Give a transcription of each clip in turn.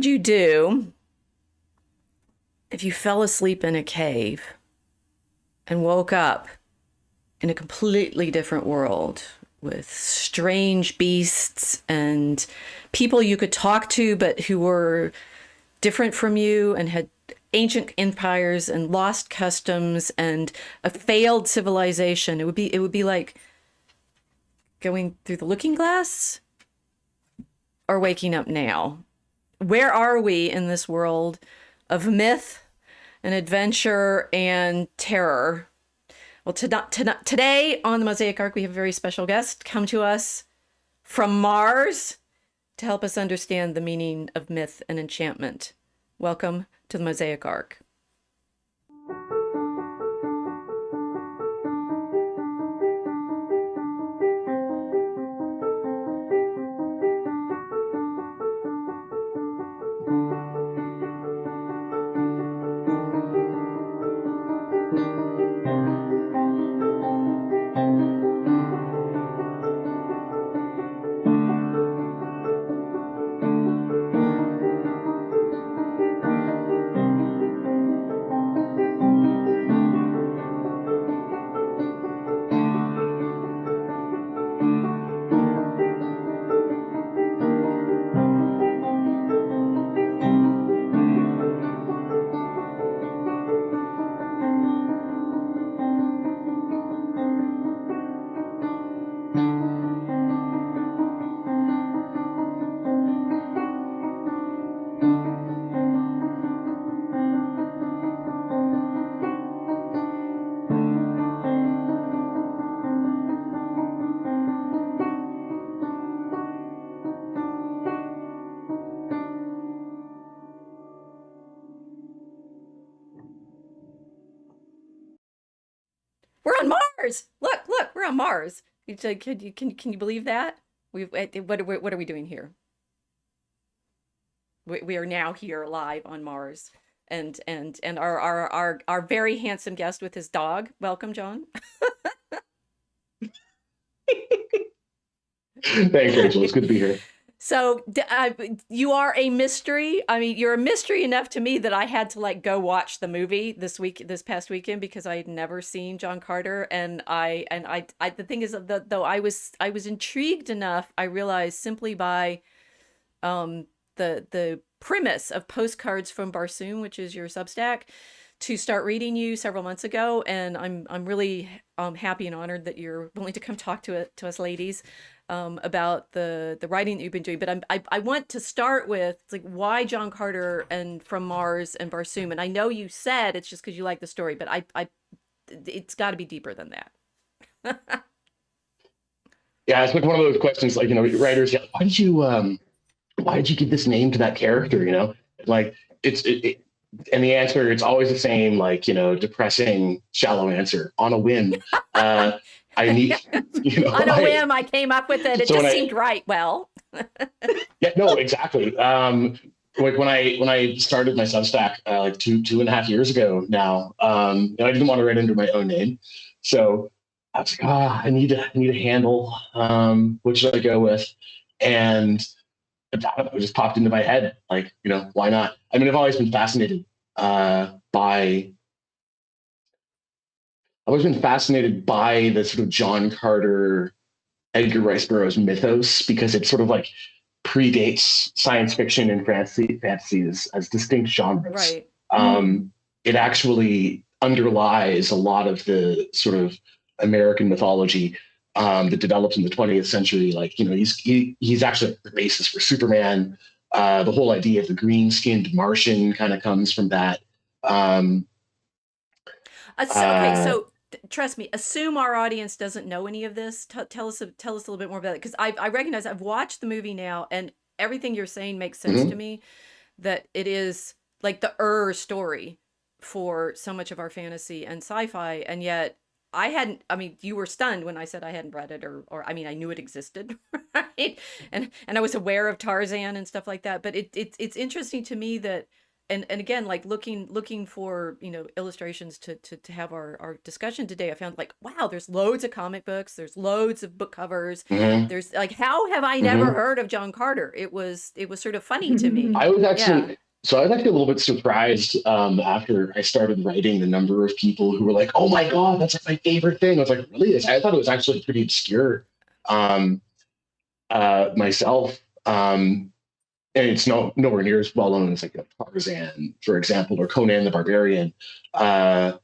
would you do if you fell asleep in a cave and woke up in a completely different world with strange beasts and people you could talk to, but who were different from you and had ancient empires and lost customs and a failed civilization? It would be like going through the looking glass or waking up now. Where are we in this world of myth and adventure and terror? Well, today on the Mosaic Arc, we have a very special guest come to us from Mars to help us understand the meaning of myth and enchantment. Welcome to the Mosaic Arc. We're on Mars. Look, we're on Mars. Can you believe that? What are we doing here? We are now here live on Mars, and our very handsome guest with his dog. Welcome, John. Thanks, Rachel. It's good to be here. So you are a mystery. I mean, you're a mystery enough to me that I had to like go watch the movie this past weekend, because I had never seen John Carter, and I the thing is that though I was intrigued enough, I realized simply by the premise of Postcards from Barsoom, which is your substack, to start reading you several months ago, and I'm really happy and honored that you're willing to come talk to us ladies about the writing that you've been doing. But I want to start with like why John Carter and From Mars and Barsoom. And I know you said it's just because you like the story, but I it's got to be deeper than that. Yeah, it's like one of those questions, like, writers, yeah, why did you give this name to that character? Like and the answer, it's always the same, like, depressing, shallow answer on a whim. I need, on a whim, I came up with it. It just seemed right. Well, yeah, no, exactly. Like when I started my Substack, like two and a half years ago now, I didn't want to write under my own name. So I was like, I need a handle. What should I go with? And it just popped into my head, like, why not? I mean, I've always been fascinated by the sort of John Carter, Edgar Rice Burroughs mythos, because it sort of like predates science fiction and fantasy as distinct genres. Right. It actually underlies a lot of the sort of American mythology that develops in the 20th century. Like, he's actually the basis for Superman. The whole idea of the green-skinned Martian kind of comes from that. So trust me, assume our audience doesn't know any of this. Tell us a little bit more about it, because I recognize I've watched the movie now, and everything you're saying makes sense to me. That it is like the story for so much of our fantasy and sci-fi, and yet I hadn't. I mean, you were stunned when I said I hadn't read it, or I mean, I knew it existed, right? And I was aware of Tarzan and stuff like that. But it's interesting to me that and again, like looking for, illustrations to have our discussion today, I found like, wow, there's loads of comic books, there's loads of book covers. Hmm. There's like, how have I never Hmm. heard of John Carter? It was sort of funny to me. I was Yeah. actually so I was actually a little bit surprised after I started writing the number of people who were like, "Oh my god, that's like my favorite thing." I was like, "Really?" I thought it was actually pretty obscure um, myself, and it's nowhere near as well known as like Tarzan, for example, or Conan the Barbarian. Uh,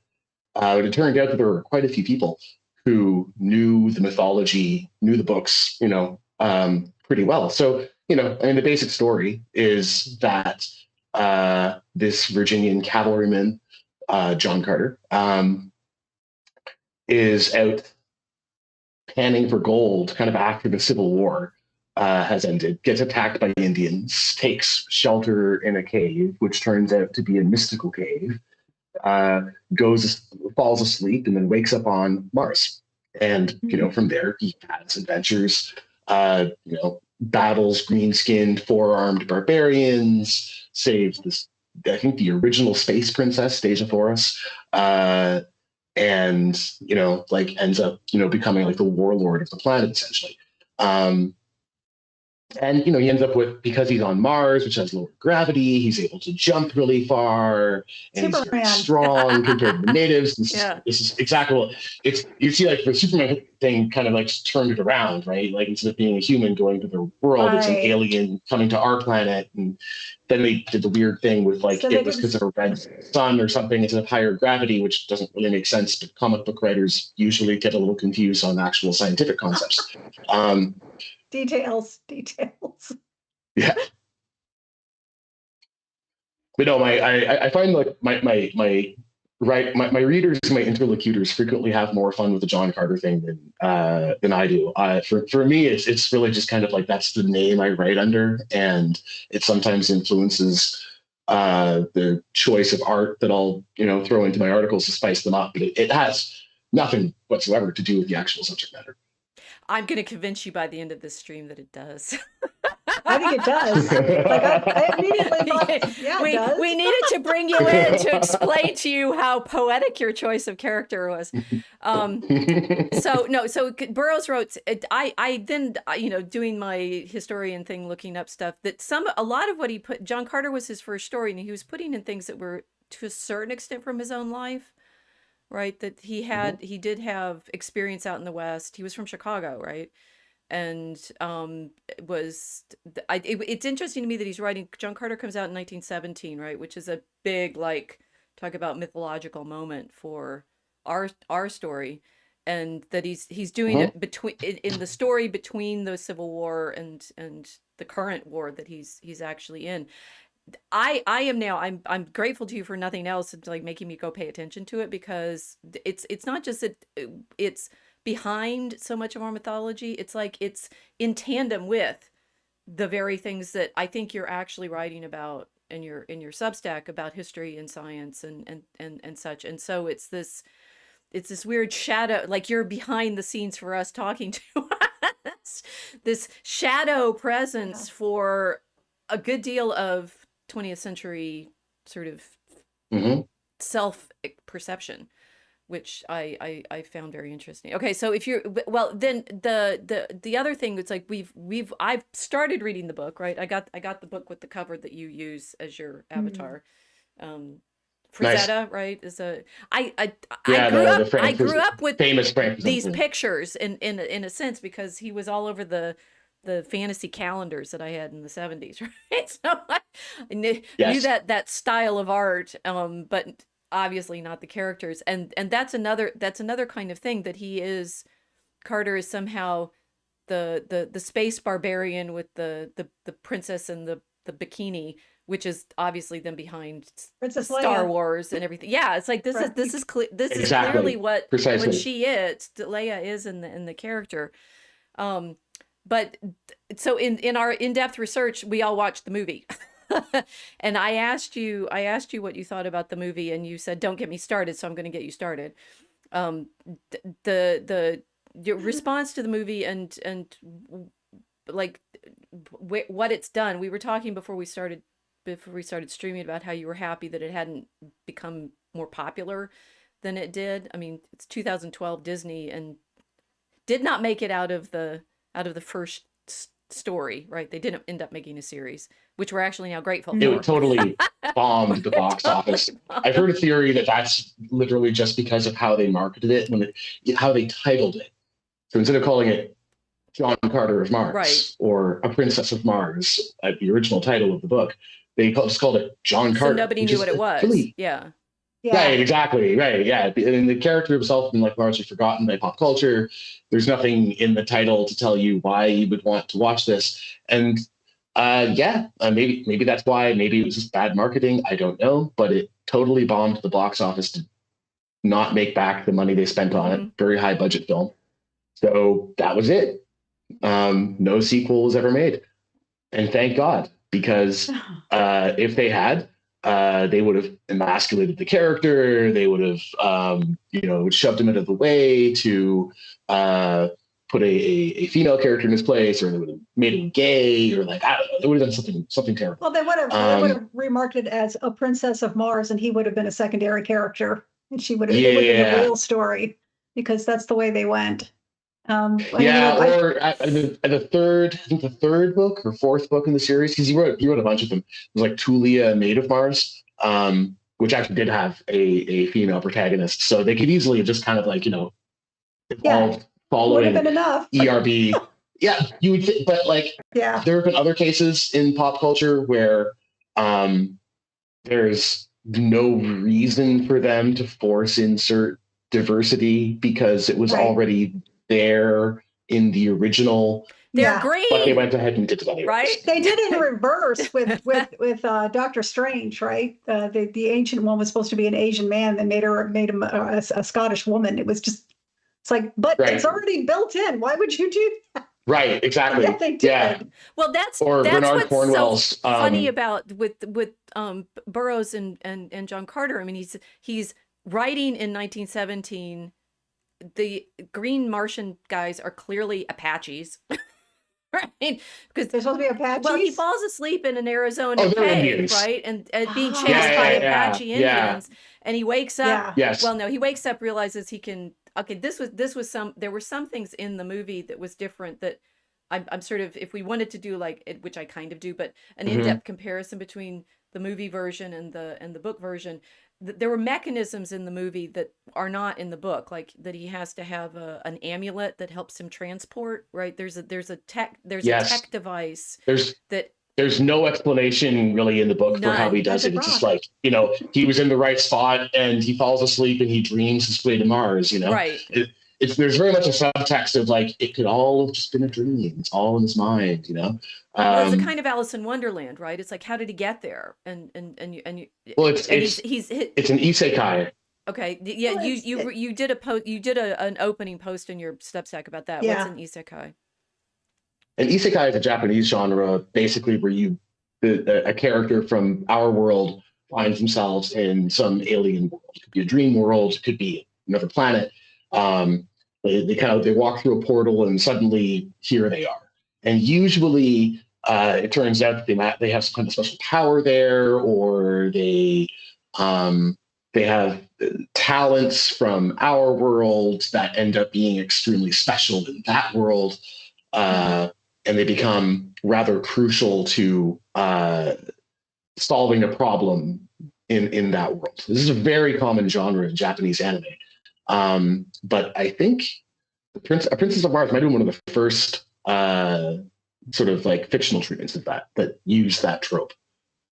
but it turned out that there were quite a few people who knew the mythology, knew the books, pretty well. So, I mean, the basic story is that this Virginian cavalryman, John Carter, is out panning for gold kind of after the Civil War has ended, gets attacked by Indians, takes shelter in a cave, which turns out to be a mystical cave, uh, goes falls asleep, and then wakes up on Mars. And from there he has adventures. Battles green-skinned, four-armed barbarians, saves this. I think the original space princess Deja Forus, and like ends up becoming like the warlord of the planet essentially. Um, and he ends up with, because he's on Mars, which has lower gravity, he's able to jump really far, and he's very Superman. strong compared to the natives. Yeah. This is exactly what it's. You see, like the Superman thing, kind of like turned it around, right? Like instead of being a human going to their world, it's an Right. alien coming to our planet, and then they did the weird thing with like So it was because of a red sun or something instead of higher gravity, which doesn't really make sense. But comic book writers usually get a little confused on actual scientific concepts. Details. Yeah. But no, I find like my readers, my interlocutors frequently have more fun with the John Carter thing than I do. For me, it's really just kind of like that's the name I write under, and it sometimes influences the choice of art that I'll throw into my articles to spice them up. But it has nothing whatsoever to do with the actual subject matter. I'm going to convince you by the end of this stream that it does. I think it does. Like I immediately thought, yeah, it does. We needed to bring you in to explain to you how poetic your choice of character was. So Burroughs wrote, I then, doing my historian thing, looking up stuff that a lot of what he put, John Carter was his first story, and he was putting in things that were to a certain extent from his own life, right? That he did have experience out in the West. He was from Chicago, right? And it's interesting to me that he's writing. John Carter comes out in 1917, right, which is a big, like, talk about mythological moment for our story, and that he's doing it in the story between the Civil War and the current war that he's actually in. I am now, I'm grateful to you for nothing else, and like making me go pay attention to it, because it's not just that it's behind so much of our mythology. It's like it's in tandem with the very things that I think you're actually writing about in your Substack about history and science and such. And so it's this weird shadow, like you're behind the scenes for us talking to us, this shadow presence for a good deal of 20th century sort of self perception, which I found very interesting. Okay, so if you're, well, then the other thing, it's like I've started reading the book, right? I got the book with the cover that you use as your avatar. Frazetta, nice. Right? Is a I grew up with famous Frank these pictures in a sense, because he was all over the fantasy calendars that I had in the 70s, right? So I knew that style of art, but obviously not the characters. And that's another kind of thing, that Carter is somehow the space barbarian with the princess and the bikini, which is obviously them behind Princess Star Leia. Wars and everything. Yeah, it's like this is exactly. is clearly what she is. Leia is in the character. But so in our in-depth research, we all watched the movie. And I asked you what you thought about the movie, and you said, "Don't get me started," so I'm going to get you started. Your response to the movie and like what it's done. We were talking before we started before we started streaming about how you were happy that it hadn't become more popular than it did. I mean, it's 2012 Disney and did not make it out of the first story, right? They didn't end up making a series, which we're actually now grateful It for. totally bombed the box Totally office. bombed. I've heard a theory that that's literally just because of how they marketed it, how they titled it. So instead of calling it John Carter of Mars Right. or A Princess of Mars, the original title of the book, they just called it John So Carter. nobody which knew is what it was. really- Yeah. Yeah. Right, exactly. Right, yeah. And the character himself been like largely forgotten by pop culture. There's nothing in the title to tell you why you would want to watch this. And maybe that's why. Maybe it was just bad marketing. I don't know, but it totally bombed the box office to not make back the money they spent on it. Very high budget film. So that was it. No sequel was ever made, and thank God, because if they had, they would have emasculated the character. They would have, shoved him out of the way to put a female character in his place, or they would have made him gay, or like, I don't know, they would have done something terrible. Well, they would have remarked it as A Princess of Mars, and he would have been a secondary character, and she would have it would have been the real story, because that's the way they went. Or the third book or fourth book in the series, because he wrote a bunch of them. It was like Tulia, Maid of Mars, which actually did have a female protagonist. So they could easily have just kind of like, evolved following would have been enough. ERB. Yeah, you would, but like, Yeah. there have been other cases in pop culture where there's no reason for them to force insert diversity because it was already there in the original. They're green, but they went ahead and did it anyway. right? They did it in reverse with Doctor Strange, right? The ancient one was supposed to be an Asian man. They made him a Scottish woman. It was just, it's like, but it's already built in. Why would you do that? Right, exactly. Yeah, they did. Yeah. Well, that's Bernard what's Cornwell's, so funny about with Burroughs and John Carter. I mean, he's writing in 1917. The Green Martian guys are clearly Apaches, right? Because they're supposed to be Apaches. Well, he falls asleep in an Arizona they're cave, Indians. Right, and being chased by Apache Indians, and he wakes up. Yeah. Yes. Well, no, he wakes up, realizes he can. Okay, this was there were some things in the movie that was different that I'm sort of, if we wanted to do like it, which I kind of do, but an in-depth comparison between the movie version and the book version. There were mechanisms in the movie that are not in the book, like that he has to have an amulet that helps him transport, right? There's a tech device there's no explanation really in the book for how he does it. It's just like, he was in the right spot and he falls asleep and he dreams his way to Mars, Right. There's very much a subtext of like, it could all have just been a dream. It's all in his mind, Well, it's a kind of Alice in Wonderland, right? It's like, how did he get there? And well, it's an isekai. Okay, yeah, Well, you did an opening post in your Substack about that. Yeah. What's an isekai? An isekai is a Japanese genre, basically where a character from our world finds themselves in some alien world. It could be a dream world, it could be another planet. They walk through a portal and suddenly here they are. And usually it turns out that they have some kind of special power there, or they have talents from our world that end up being extremely special in that world. And they become rather crucial to solving a problem in that world. This is a very common genre in Japanese anime. But I think A Princess of Mars might have been one of the first sort of like fictional treatments of that use that trope.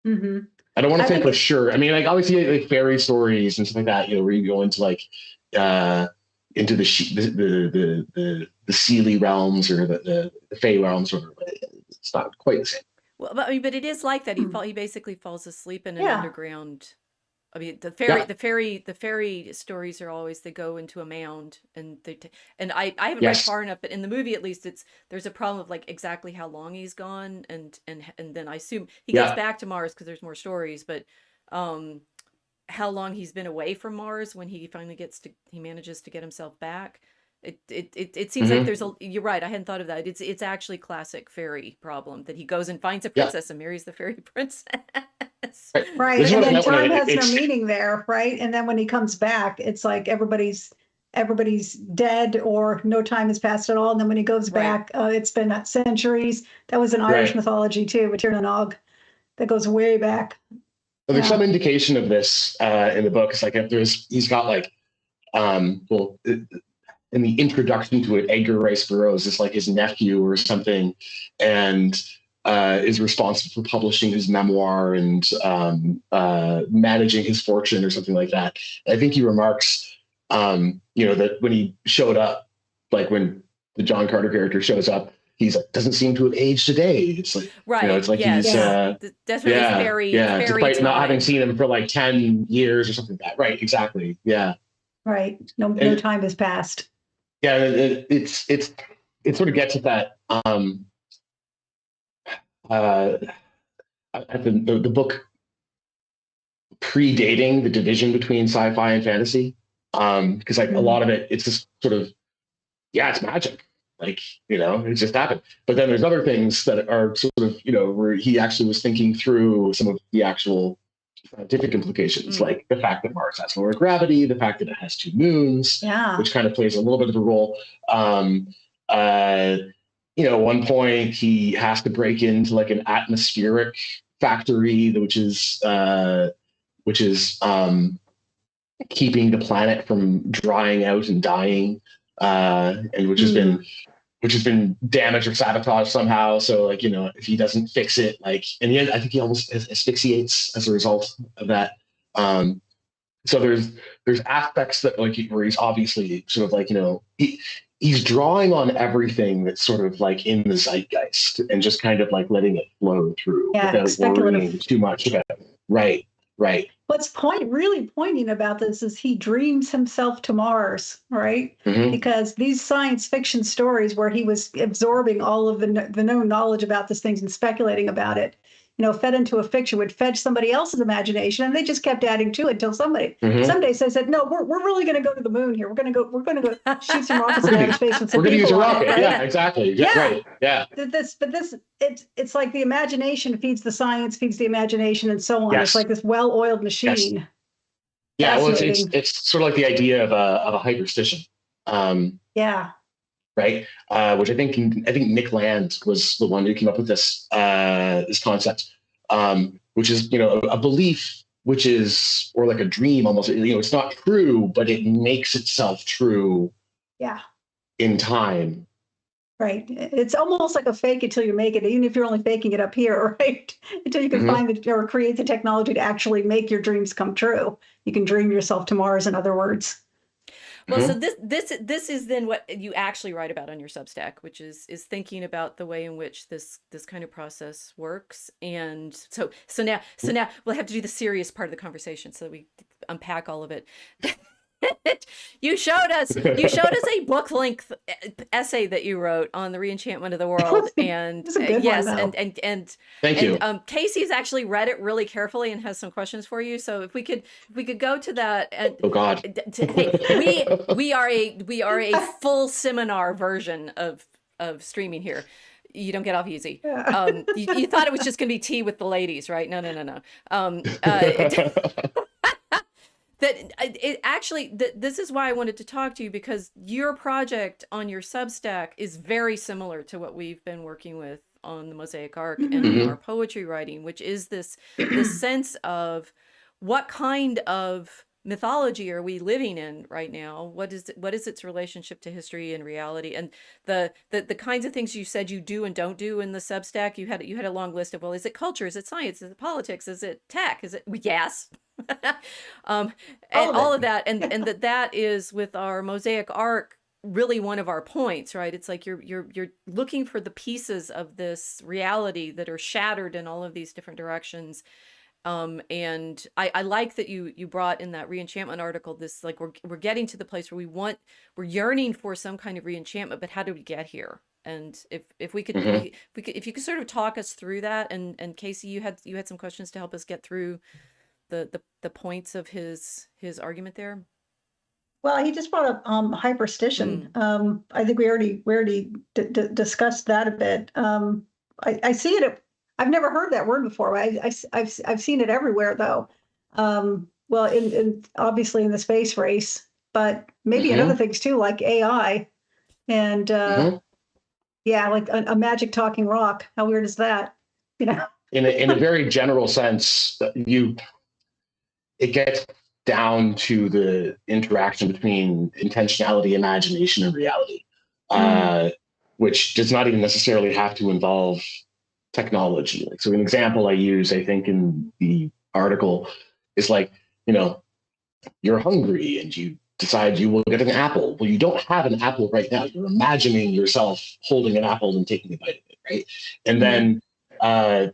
Mm-hmm. I don't want to say for sure. I mean, like obviously like fairy stories and stuff like that, where you go into like into the Seelie realms or the Fey realms, or it's not quite the same. Well, but it is like that. He basically falls asleep in an underground. I mean, the fairy stories are always they go into a mound and I haven't read far enough, but in the movie at least there's a problem of like exactly how long he's gone and then I assume he gets back to Mars because there's more stories, but how long he's been away from Mars when he finally he manages to get himself back. It seems like you're right. I hadn't thought of that. It's actually classic fairy problem that he goes and finds a princess and marries the fairy princess. Right. This is And what I then meant when time has no it's meaning there, right? And then when he comes back, it's like everybody's dead or no time has passed at all. And then when he goes Right. back, it's been centuries. That was in Irish right. mythology too, with Tir na Nog. That goes way back. Well, there's Yeah. some indication of this in the book. It's like if he's got like, well, in the introduction to it, Edgar Rice Burroughs is like his nephew or something, and is responsible for publishing his memoir and managing his fortune or something like that. I think he remarks, that when he showed up, like when the John Carter character shows up, he's like, doesn't seem to have aged a day. It's like, Right. it's like yes. he's, definitely fairy despite time. not having seen him for like 10 years or something like that. Right. Exactly. Yeah. Right. No And- time has passed. Yeah. It sort of gets at that, at the book predating the division between sci-fi and fantasy, because like a lot of it, it's just sort of, it's magic, like it just happened. But then there's other things that are sort of where he actually was thinking through some of the actual scientific implications, like the fact that Mars has lower gravity, the fact that it has two moons, which kind of plays a little bit of a role. At one point he has to break into like an atmospheric factory, which is keeping the planet from drying out and dying, and which has been damaged or sabotaged somehow. So like if he doesn't fix it, like in the end, I think he almost asphyxiates as a result of that. So there's aspects that like where he's obviously sort of like he's drawing on everything that's sort of like in the zeitgeist and just kind of like letting it flow through without worrying too much about it. Right. What's really poignant about this is he dreams himself to Mars, right? Mm-hmm. Because these science fiction stories where he was absorbing all of the known knowledge about these things and speculating about it, fed into a fiction, would fetch somebody else's imagination, and they just kept adding to it until somebody someday says that, no, we're really going to go to the moon here. We're going to go shoot some rockets in outer space with some people. We're going to use a rocket. Right? Yeah, exactly. Yeah, right. Yeah. It's like the imagination feeds the science, feeds the imagination, and so on. Yes. It's like this well-oiled machine. Yes. Yeah, well, it's sort of like the idea of a hyperstition. Right. Which I think Nick Land was the one who came up with this concept, which is a belief, which is, or like a dream almost. It's not true, but it makes itself true. Yeah. In time. Right. It's almost like a fake until you make it, even if you're only faking it up here, right? Until you can find or create the technology to actually make your dreams come true. You can dream yourself to Mars, in other words. Well, so this is then what you actually write about on your Substack, which is thinking about the way in which this kind of process works. And so now we'll have to do the serious part of the conversation so that we unpack all of it. You showed us a book length essay that you wrote on the reenchantment of the world, and yes, and thank you. Casey's actually read it really carefully and has some questions for you. So if we could go to that. And, oh God, hey, we are a full seminar version of streaming here. You don't get off easy. You thought it was just going to be tea with the ladies, right? No. That it actually, this is why I wanted to talk to you, because your project on your Substack is very similar to what we've been working with on the Mosaic Arc and our poetry writing, which is this sense of what kind of mythology are we living in right now? What is its relationship to history and reality? And the kinds of things you said you do and don't do in the Substack, you had a long list of, well, is it culture? Is it science? Is it politics? Is it tech? Is it, yes. And all of that, and that is with our Mosaic Arc really one of our points, right? It's like you're looking for the pieces of this reality that are shattered in all of these different directions. And I like that you brought in that reenchantment article, this, like, we're getting to the place where we're yearning for some kind of reenchantment, but how do we get here? And if we could, if you could sort of talk us through that, and Casey, you had some questions to help us get through the points of his argument there. Well, he just brought up hyperstition. I think we already discussed that a bit. I see it I've never heard that word before. I've seen it everywhere though. Well, in obviously in the space race, but maybe in other things too, like AI and yeah, like a magic talking rock. How weird is that? You know? In a very general sense, it gets down to the interaction between intentionality, imagination, and reality, which does not even necessarily have to involve technology. Like, so an example I use, I think, in the article is like, you know, you're hungry and you decide you will get an apple. Well, you don't have an apple right now. You're imagining yourself holding an apple and taking a bite of it, right? And then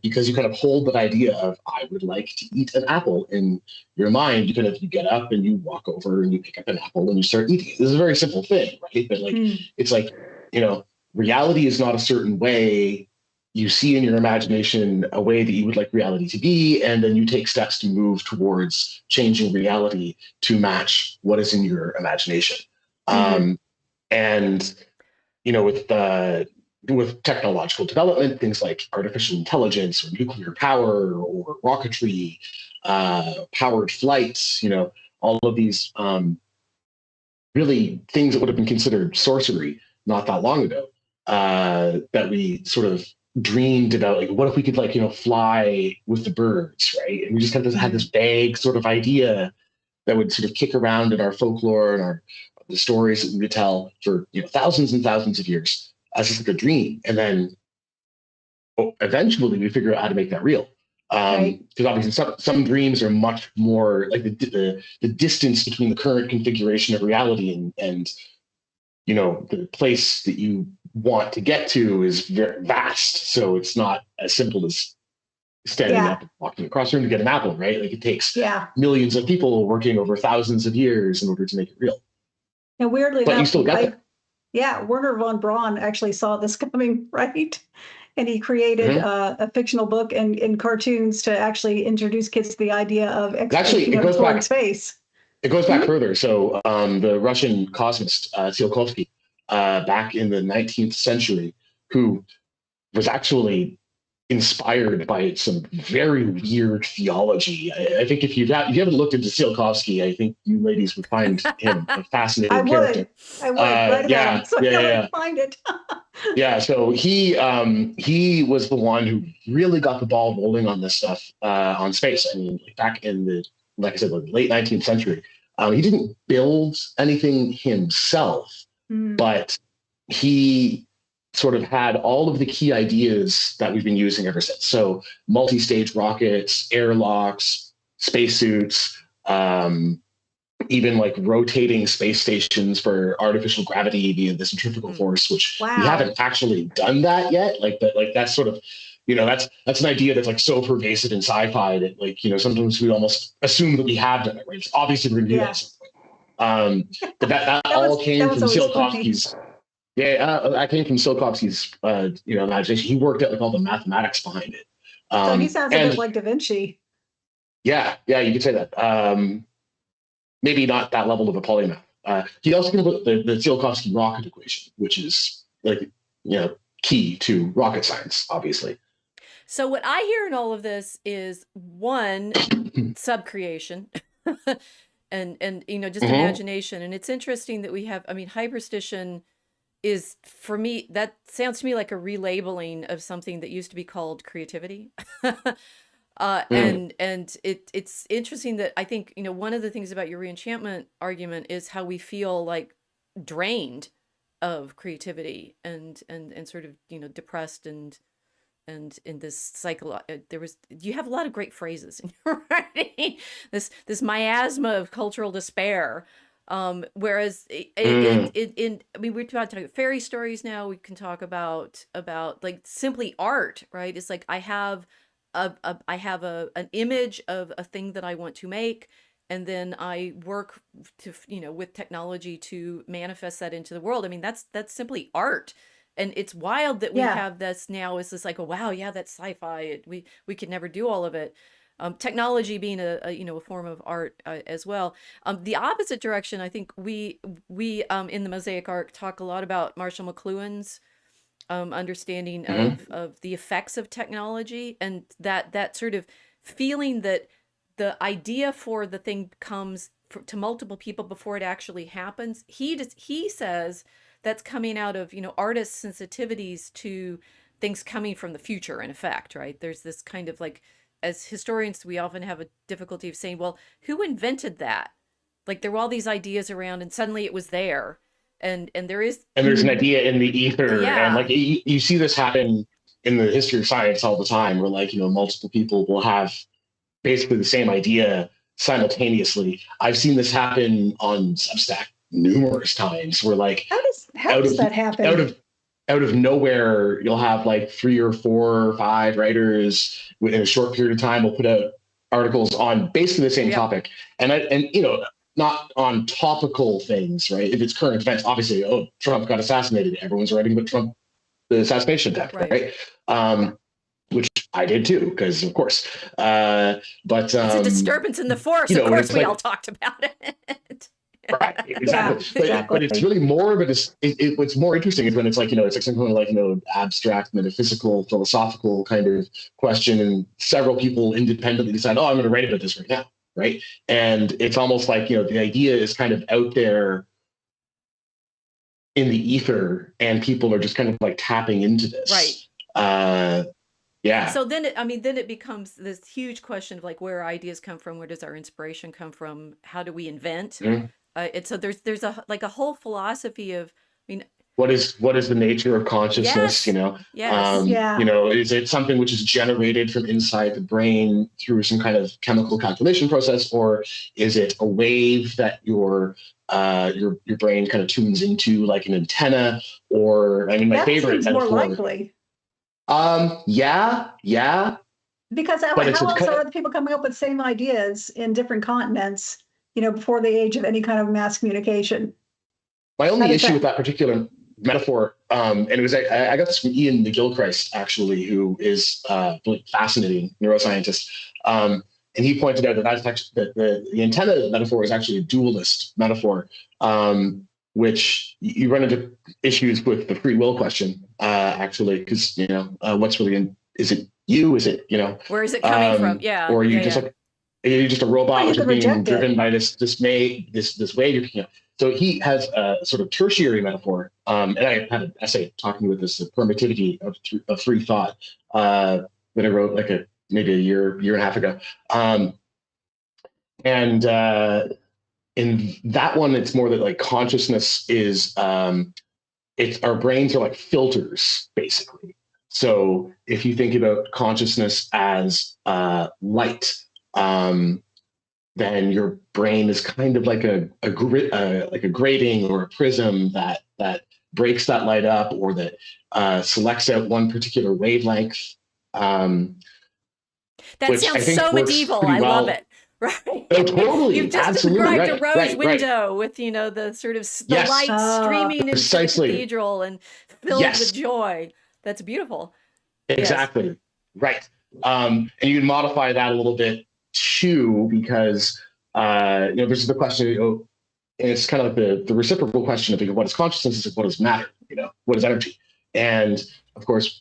because you kind of hold that idea of I would like to eat an apple in your mind, you get up and you walk over and you pick up an apple and you start eating it. This is a very simple thing, right? But like it's like, you know, reality is not a certain way. You see in your imagination a way that you would like reality to be, and then you take steps to move towards changing reality to match what is in your imagination. And you know, with technological development, things like artificial intelligence or nuclear power or rocketry, powered flights, you know, all of these really things that would have been considered sorcery not that long ago, that we sort of dreamed about, like, what if we could, like, you know, fly with the birds, right? And we just kind of had this vague sort of idea that would sort of kick around in our folklore and the stories that we would tell for, you know, thousands and thousands of years as just like a dream. And then eventually we figure out how to make that real. Because obviously some dreams are much more like the distance between the current configuration of reality and you know, the place that you want to get to is very vast. So it's not as simple as standing up and walking across the room to get an apple, right? Like it takes millions of people working over thousands of years in order to make it real. And weirdly but enough, you still got that. Yeah, Werner von Braun actually saw this coming, right? And he created a fictional book and cartoons to actually introduce kids to the idea of exploring space. It goes back further. So the Russian cosmist Tsiolkovsky, back in the 19th century, who was actually inspired by some very weird theology. I think if you haven't looked into Tsiolkovsky, I think you ladies would find him a fascinating character. I would write about him, so I gotta find it. Yeah, so he was the one who really got the ball rolling on this stuff on space. I mean, back in the, like I said, the late 19th century. He didn't build anything himself, but he sort of had all of the key ideas that we've been using ever since. So multi-stage rockets, airlocks, spacesuits, even like rotating space stations for artificial gravity via the centrifugal force, which we haven't actually done that yet. Like that's sort of, you know, that's an idea that's like so pervasive in sci-fi that, like, you know, sometimes we almost assume that we have done it, right? It's obviously we're going to do that at some point. But that all came from Tsiolkovsky's. I came from Tsiolkovsky's, you know, imagination. He worked out like all the mathematics behind it. So he sounds a bit like Da Vinci. Yeah, you could say that. Maybe not that level of a polymath. He also came up with the Tsiolkovsky rocket equation, which is, like, you know, key to rocket science, obviously. So what I hear in all of this is, one, subcreation and you know, just imagination. And it's interesting that we have, I mean, hyperstition is, for me, that sounds to me like a relabeling of something that used to be called creativity. And it's interesting that I think, you know, one of the things about your reenchantment argument is how we feel like drained of creativity and sort of, you know, depressed and in this cycle. You have a lot of great phrases in your writing, this miasma of cultural despair. Whereas I mean, we're about to talk about fairy stories now. We can talk about like simply art, right? It's like I have an image of a thing that I want to make, and then I work to, you know, with technology to manifest that into the world. I mean, that's simply art. And it's wild that we have this now. Is this like, oh wow, yeah, that's sci-fi. We could never do all of it. Technology being a you know, a form of art as well. The opposite direction, I think we in the Mosaic Arc talk a lot about Marshall McLuhan's understanding Mhm. of the effects of technology, and that sort of feeling that the idea for the thing comes to multiple people before it actually happens. He says that's coming out of, artists' sensitivities to things coming from the future, in effect, right? There's this kind of like, as historians, we often have a difficulty of saying, well, who invented that? Like there were all these ideas around and suddenly it was there. And there is, And there's an idea in the ether, and yeah, like you see this happen in the history of science all the time, where like multiple people will have basically the same idea simultaneously. I've seen this happen on Substack numerous times, where like How out does of that out happen? of out of nowhere, you'll have like 3 or 4 or 5 writers in a short period of time will put out articles on basically the same yep, topic, and not on topical things, right? If it's current events, obviously, oh, Trump got assassinated, everyone's writing about Trump, the assassination attempt, right. right? Which I did too, because of course. But It's a disturbance in the force. Of and course, it's we all like, talked about it. right, Yeah, exactly. But it's exactly. really more of a. What's more interesting is when it's like it's like something like abstract, metaphysical, philosophical kind of question, and several people independently decide, oh, I'm going to write about this right now, right? And it's almost like the idea is kind of out there in the ether, and people are just kind of like tapping into this, Right. Yeah. So then then it becomes this huge question of like where ideas come from, where does our inspiration come from, how do we invent? Mhm. And so there's a whole philosophy of, What is the nature of consciousness? yes, yes, Yeah. Is it something which is generated from inside the brain through some kind of chemical calculation process, or is it a wave that your brain kind of tunes into like an antenna? Or my That favorite seems more metaphor. likely. Yeah. Because But how else are other people coming up with same ideas in different continents, before the age of any kind of mass communication? My How only does issue with that? that particular metaphor, and it was I got this from Ian McGilchrist, actually, who is a really fascinating neuroscientist, and he pointed out that that's actually that the antenna metaphor is actually a dualist metaphor, which you run into issues with the free will question, actually, because what's really is it you? Is it where is it coming from? or are you Yeah, just yeah. like are you just a robot Well, you which is could being reject it. driven by this wave? So he has a sort of tertiary metaphor, and I had an essay talking about this, the permittivity of free thought, that I wrote like maybe a year and a half ago, and in that one, it's more that like consciousness is it's our brains are like filters basically. So if you think about consciousness as light, um, then your brain is kind of like like a grating or a prism that breaks that light up, or that selects out one particular wavelength, um, That which I sounds think so works medieval. pretty I love well. it. Right. Oh, You've totally, just absolutely, described a right, rose right. window with, the sort of the Yes, light Uh, streaming into the precisely. cathedral and filled with Yes, joy. That's beautiful. Yes. exactly, right. And you can modify that a little bit too, because there's the question. And it's kind of like the reciprocal question of what is consciousness, is what is matter, what is energy. And of course,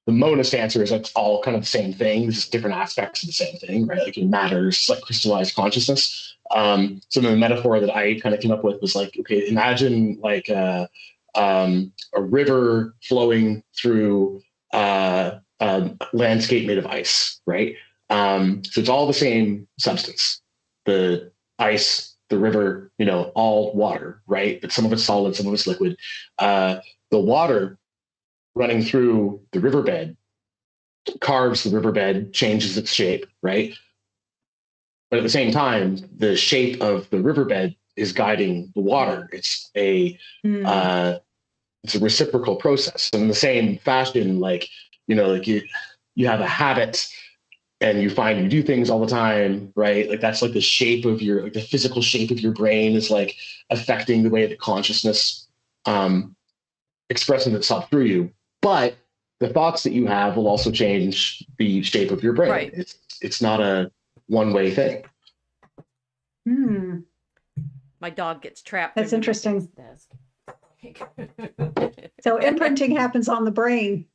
the monist answer is that's all kind of the same thing. This is different aspects of the same thing, right? Like matter is like crystallized consciousness. So the metaphor that I kind of came up with was like, okay, imagine like a river flowing through a landscape made of ice, right? So it's all the same substance. The ice, the river, all water, right? But some of it's solid, some of it's liquid. The water running through the riverbed carves the riverbed, changes its shape, right? But at the same time, the shape of the riverbed is guiding the water. hmm. Uh, it's a reciprocal process. And in the same fashion, like you have a habit and you find you do things all the time, right? Like that's like the shape of the physical shape of your brain is like affecting the way that consciousness expresses itself through you. But the thoughts that you have will also change the shape of your brain. Right. It's not a one-way thing. Hmm. My dog gets trapped That's under my interesting. desk. So imprinting happens on the brain.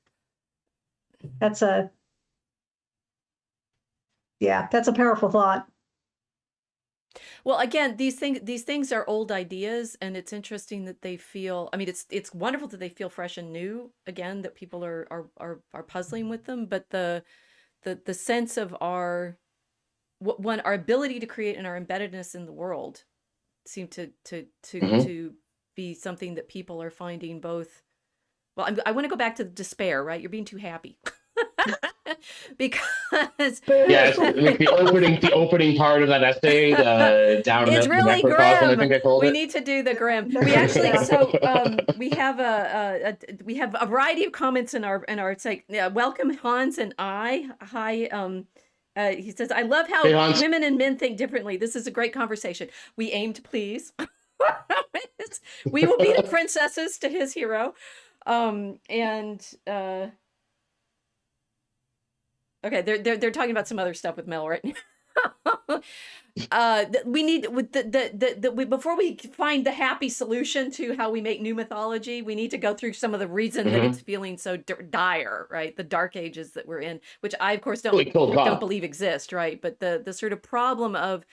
That's a powerful thought. Well, again, these things are old ideas, and it's interesting that they feel, I mean, it's wonderful that they feel fresh and new again, that people are puzzling with them, but the sense of our ability to create and our embeddedness in the world seem to be something that people are finding both. Well, I want to go back to the despair, right? You're being too happy. Because like the opening part of that essay, down it's the really macrocosm, I grim. think I called We it. need to do the grim. We actually, we have a variety of comments in our it's like, yeah, welcome Hans and I. Hi. He says, I love how women and men think differently. This is a great conversation. We aim to please. We will be the princesses to his hero. Okay, they're talking about some other stuff with Mel right now. We need with before we find the happy solution to how we make new mythology, we need to go through some of the reason that it's feeling so dire, right? The dark ages that we're in, which I of course don't believe exist, right? But the sort of problem of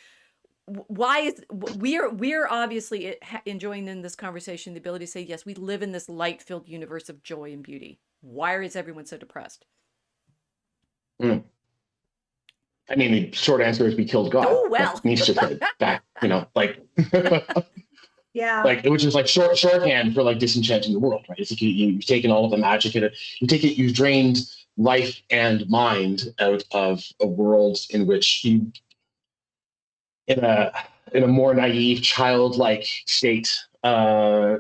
why is we're obviously enjoying in this conversation the ability to say, yes, we live in this light-filled universe of joy and beauty. Why is everyone so depressed? I mean, the short answer is we killed God. Oh, well. Like Nietzsche said back, like yeah, like which is like shorthand for like disenchanting the world, right? It's like you've taken all of the magic in it. You've drained life and mind out of a world in which you, in a more naive, childlike state,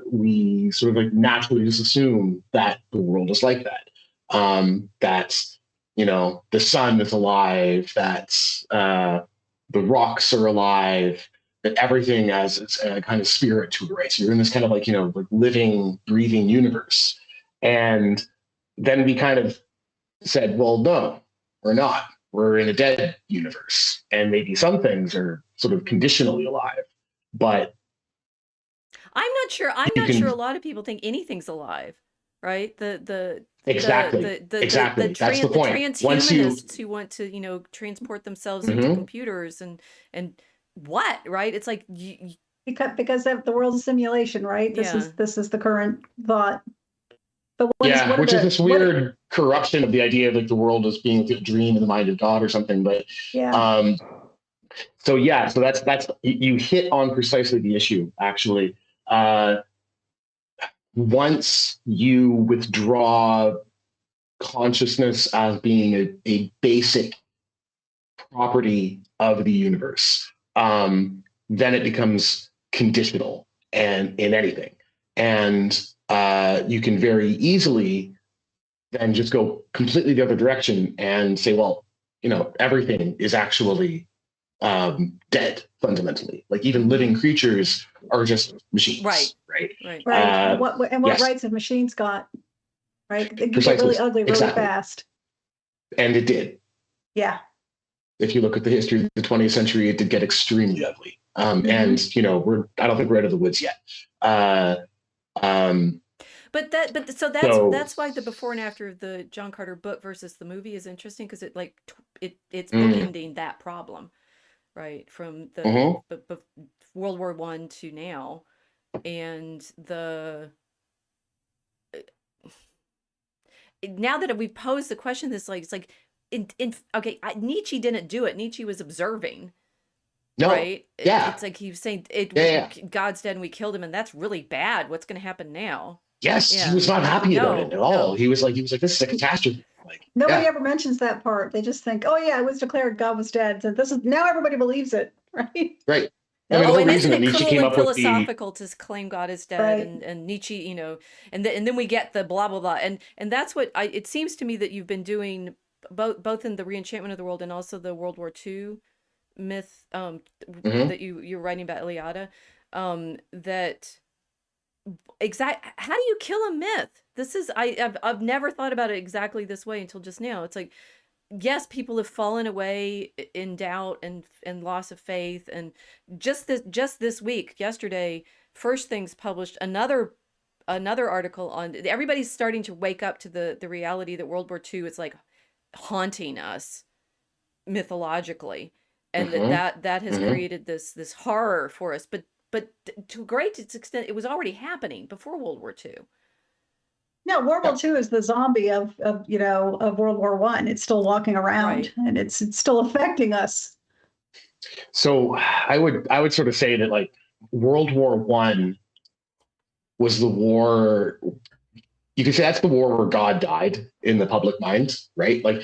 we sort of like naturally just assume that the world is like that. That the sun is alive, that the rocks are alive, that everything has its kind of spirit to it, right? So you're in this kind of like living, breathing universe, and then we kind of said, well, no, we're not. We're in a dead universe, and maybe some things are sort of conditionally alive, but I'm not sure a lot of people think anything's alive, right? Exactly. That's the point. Transhumanists who want to transport themselves into computers and what, right? It's like because the world's a simulation, right? This is the current thought. But which is this weird corruption of the idea of like the world as being a dream in the mind of God or something. But so that's you hit on precisely the issue, actually. Once you withdraw consciousness as being a basic property of the universe, then it becomes conditional and in anything. And you can very easily then just go completely the other direction and say, well, everything is actually dead fundamentally. Like even living creatures are just machines. Right. What rights have machines got? Right. It can get really ugly really fast. And it did. Yeah. If you look at the history of the 20th century, it did get extremely ugly. And I don't think we're out of the woods yet. That's why the before and after of the John Carter book versus the movie is interesting, because it's bookending that problem, right, from the World War I to now, and now that we've posed the question, it's like Nietzsche didn't do it. Nietzsche was observing. No. Right? Yeah. It's like he was saying God's dead and we killed him, and that's really bad. What's going to happen now? Yes, he was not happy about it at all. No. He was like, this is a catastrophe. Like nobody ever mentions that part. They just think, oh yeah, it was declared God was dead. So this is now everybody believes it, right? Right. I mean, the whole reason that Nietzsche came up with philosophical to claim God is dead, and Nietzsche, and then we get the blah blah blah, and that's what it seems to me that you've been doing both in the Reenchantment of the World and also the World War II myth that you're writing about Iliada, that how do you kill a myth? This is I've never thought about it exactly this way until just now. It's like, yes, people have fallen away in doubt and loss of faith, and just this week, yesterday, First Things published another another article on everybody's starting to wake up to the reality that World War II is like haunting us mythologically, and that has created this horror for us. But to a great extent, it was already happening before World War II. No, World War II is the zombie of World War I. It's still walking around, and it's still affecting us. So I would sort of say that like World War I was the war. You could say that's the war where God died in the public mind, right? Like,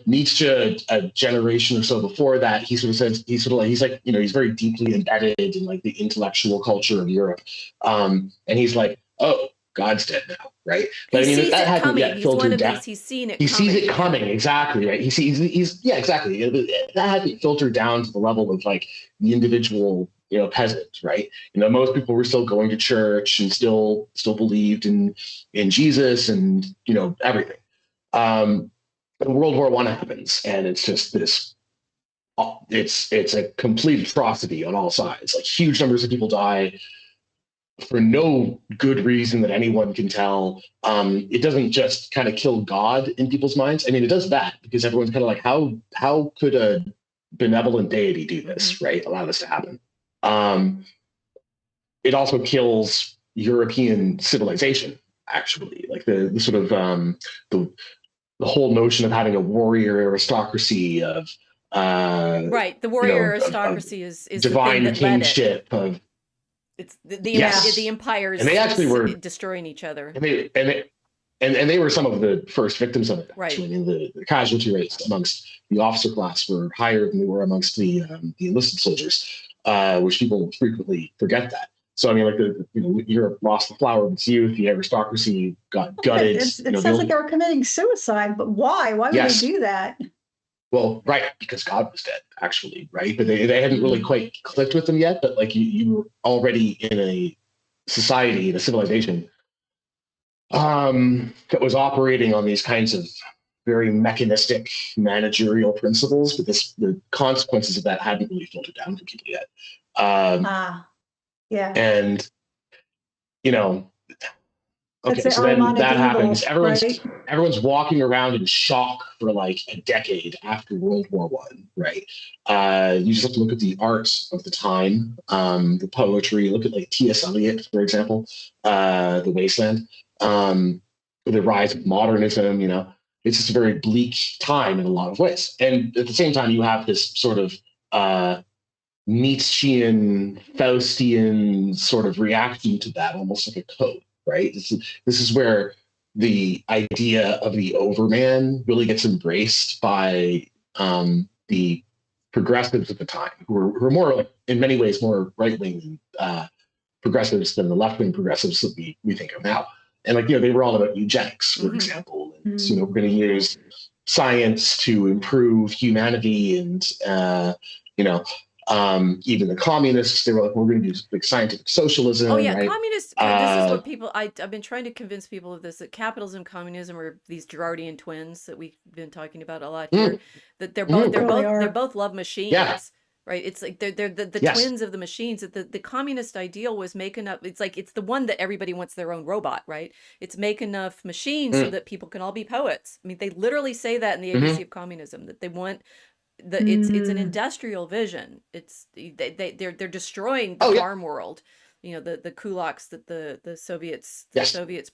Nietzsche, a generation or so before that, he sort of says, he's like, he's very deeply embedded in like the intellectual culture of Europe. And he's like, oh, God's dead now, right? But he I mean, sees that it hasn't coming. yet He's filtered one of down. these. He's seen it. He coming. sees it coming, exactly, right? He's exactly. That hasn't filtered down to the level of like the individual, peasant, right? Most people were still going to church and still believed in Jesus and everything. But World War I happens, and it's just this. It's a complete atrocity on all sides. Like huge numbers of people die for no good reason that anyone can tell. It doesn't just kind of kill God in people's minds. I mean, it does that because everyone's kind of like, how could a benevolent deity do this, right? Allow this to happen. It also kills European civilization, actually, like the sort of the whole notion of having a warrior aristocracy of the warrior aristocracy is divine the thing that kingship of. It's the empires, and they actually were destroying each other. And they were some of the first victims of it. Actually, Right. I mean, the casualty rates amongst the officer class were higher than they were amongst the enlisted soldiers, which people frequently forget that. So I mean, like Europe lost the flower of its youth. The aristocracy got gutted. It sounds like they were committing suicide, but why? Why would they do that? Well, right, because God was dead, actually, right? But they hadn't really quite clicked with them yet. But like you were already in a society, in a civilization that was operating on these kinds of very mechanistic managerial principles. But the consequences of that hadn't really filtered down to people yet. Yeah. And okay, so then that happens. Everyone's walking around in shock for like a decade after World War I, right? You just have to look at the art of the time, the poetry. Look at like T.S. Eliot, for example, The Wasteland, the rise of modernism. It's just a very bleak time in a lot of ways. And at the same time, you have this sort of Nietzschean, Faustian sort of reaction to that, almost like a code. Right. This is where the idea of the overman really gets embraced by the progressives at the time, who are more like, in many ways, more right wing progressives than the left wing progressives that we think of now. And like they were all about eugenics, for example. And, we're going to use science to improve humanity, and even the communists, they were like, we're going to do like scientific socialism. Oh yeah, right? communists. This is what people. I've been trying to convince people of this, that capitalism and communism are these Girardian twins that we've been talking about a lot here. That they're both love machines. Yeah. Right. It's like they're the twins of the machines. That the communist ideal was make enough. It's like it's the one that everybody wants their own robot. Right. It's make enough machines so that people can all be poets. I mean, they literally say that in the ABC of communism, that they want. It's an industrial vision. They're destroying the farm world. The kulaks that the Soviets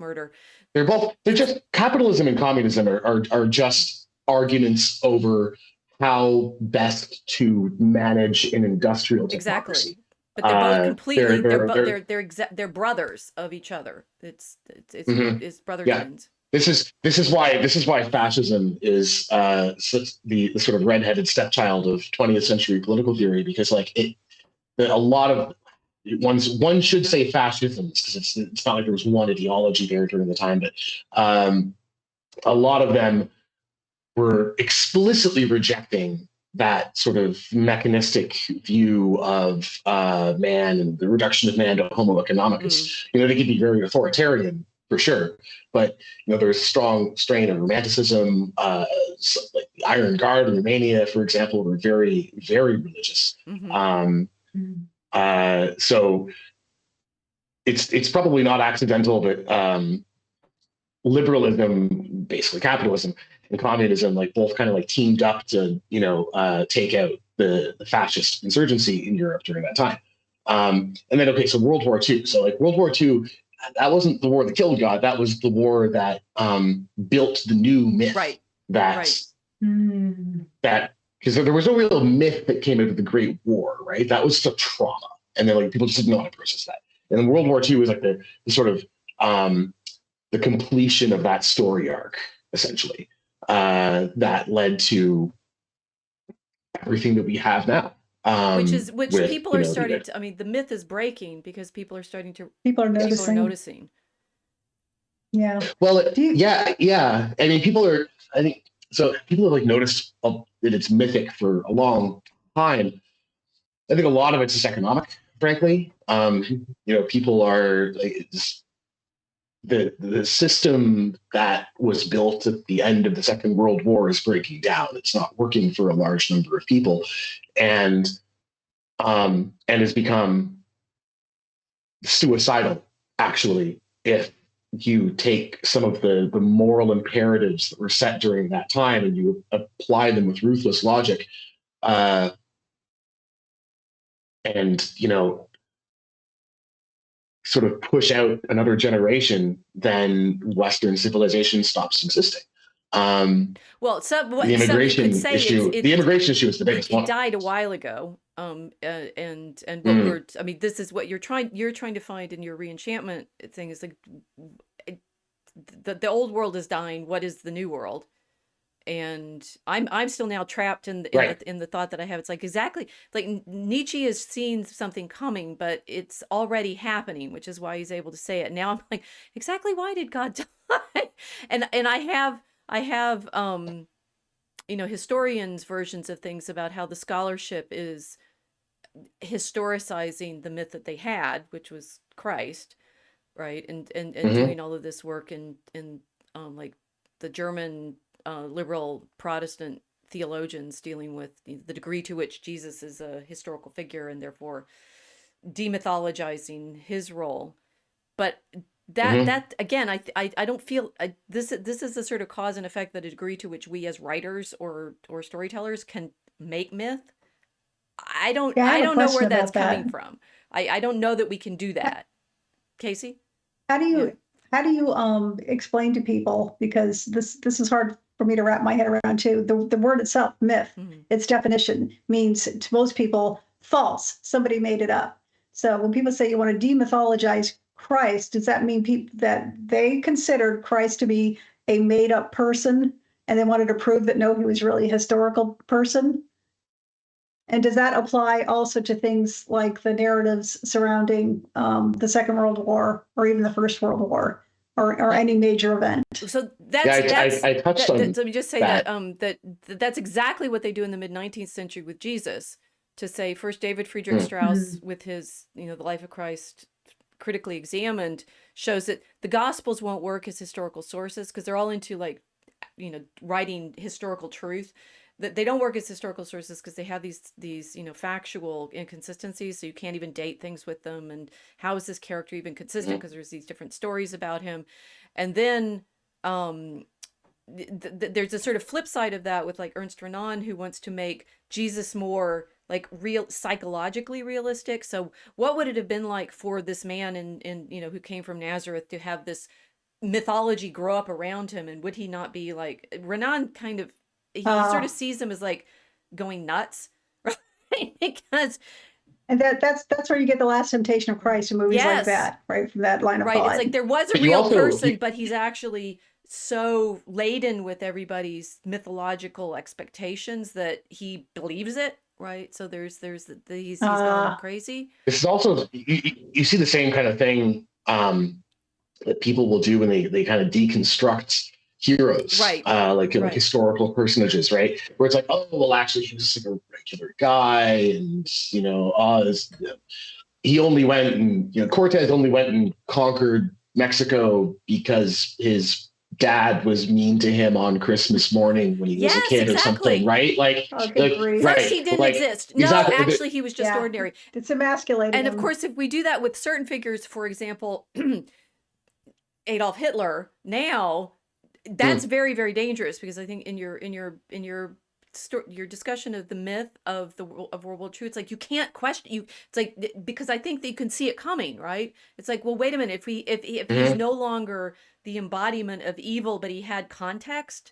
murder. They're just capitalism and communism are just arguments over how best to manage an industrial democracy. Exactly. But they're both completely they're brothers of each other. It's brother twins. This is why fascism is the sort of redheaded stepchild of 20th century political theory, because one should say fascisms, because it's not like there was one ideology there during the time, but a lot of them were explicitly rejecting that sort of mechanistic view of man and the reduction of man to Homo economicus. They could be very authoritarian, for sure, but there's a strong strain of romanticism. Like the Iron Guard in Romania, for example, were very, very religious. So it's probably not accidental, but liberalism, basically capitalism, and communism, like both kind of like teamed up to, take out the fascist insurgency in Europe during that time. And then, okay, so World War II. So like World War II, that wasn't the war that killed God. That was the war that built the new myth. Right. That, Right. that, because there was no real myth that came out of the Great War, right? That was the trauma. And then like people just didn't know how to process that. And then World War II was like the sort of the completion of that story arc, essentially, that led to everything that we have now. Which people are starting to, I mean, the myth is breaking because people are starting to, People are noticing. Yeah. Well, yeah. I mean, I think, so people have like noticed that it's mythic for a long time. I think a lot of it's just economic, frankly. People are like, the system that was built at the end of the Second World War is breaking down. It's not working for a large number of people, and has become suicidal, actually, if you take some of the moral imperatives that were set during that time and you apply them with ruthless logic, and sort of push out another generation, then Western civilization stops existing. Well, the immigration issue is the biggest one. It died a while ago. And what I mean, this is what you're trying to find in your reenchantment thing is like the old world is dying. What is the new world? And I'm still now trapped in the thought that I have. It's like exactly like Nietzsche has seen something coming, but it's already happening, which is why he's able to say it. Now I'm like, exactly why did God die? and I have historians' versions of things about how the scholarship is historicizing the myth that they had, which was Christ, right? And doing all of this work in like the German liberal Protestant theologians dealing with the degree to which Jesus is a historical figure and therefore demythologizing his role. But that again, I don't feel this is the sort of cause and effect, the degree to which we as writers or storytellers can make myth. I don't know where that's coming from. I don't know that we can do that. Casey? How do you explain to people, because this is hard for me to wrap my head around too. The word itself, myth, its definition means to most people false. Somebody made it up. So when people say you want to demythologize Christ, does that mean that they considered Christ to be a made up person and they wanted to prove that no, he was really a historical person? And does that apply also to things like the narratives surrounding the Second World War or even the First World War or any major event? So that's I touched on let me just say that that's exactly what they do in the mid-19th century with Jesus. To say first, David Friedrich Strauss with his the Life of Christ critically examined shows that the Gospels won't work as historical sources because they're all into like writing historical truth. That they don't work as historical sources because they have these factual inconsistencies, so you can't even date things with them. And how is this character even consistent? Because there's these different stories about him. And then there's a sort of flip side of that with like Ernst Renan, who wants to make Jesus more like psychologically realistic. So what would it have been like for this man in who came from Nazareth to have this mythology grow up around him? And would he not be like Renan kind of, he sort of sees them as like going nuts, right? Because and that's where you get the Last Temptation of Christ and movies like that, right? From that line of thought. It's like there was a real person, but he's actually so laden with everybody's mythological expectations that he believes it, right? So he's gone crazy. This is also you see the same kind of thing that people will do when they kind of deconstruct heroes, right? Like historical personages, right? Where it's like, oh, well, actually, he was like a regular guy, and he only went and Cortez only went and conquered Mexico because his dad was mean to him on Christmas morning when he was a Yes, kid or exactly. something, right? Like, Oh, good grief. First, right, he didn't like, exist. No, exactly. actually, he was just Yeah. ordinary. It's emasculating And of him. course, if we do that with certain figures, for example, Adolf Hitler, now that's very, very dangerous, because I think in your discussion of the myth of World War II, it's like you can't question you. It's like, because I think that you can see it coming, right? It's like, well, wait a minute, if he's no longer the embodiment of evil, but he had context.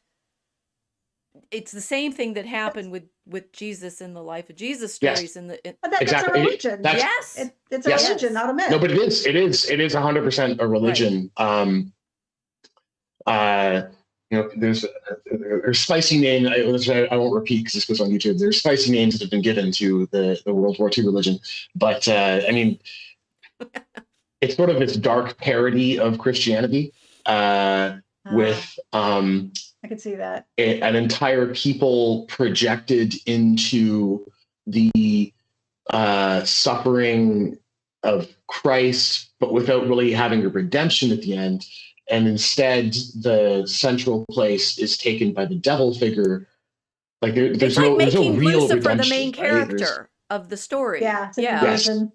It's the same thing that happened with Jesus in the Life of Jesus stories. Yes. But that's Exactly. a religion. Yes. It's a Yes. religion, not a myth. No, but it is 100% a religion. There's spicy name. I won't repeat because this goes on YouTube. There's spicy names that have been given to the World War II religion, but I mean, it's sort of this dark parody of Christianity with I could see that. an entire people projected into the suffering of Christ, but without really having a redemption at the end. And instead, the central place is taken by the devil figure. Like there's no real Lucifer redemption, the main character right? of the story. Yeah, it's an Yes. inversion.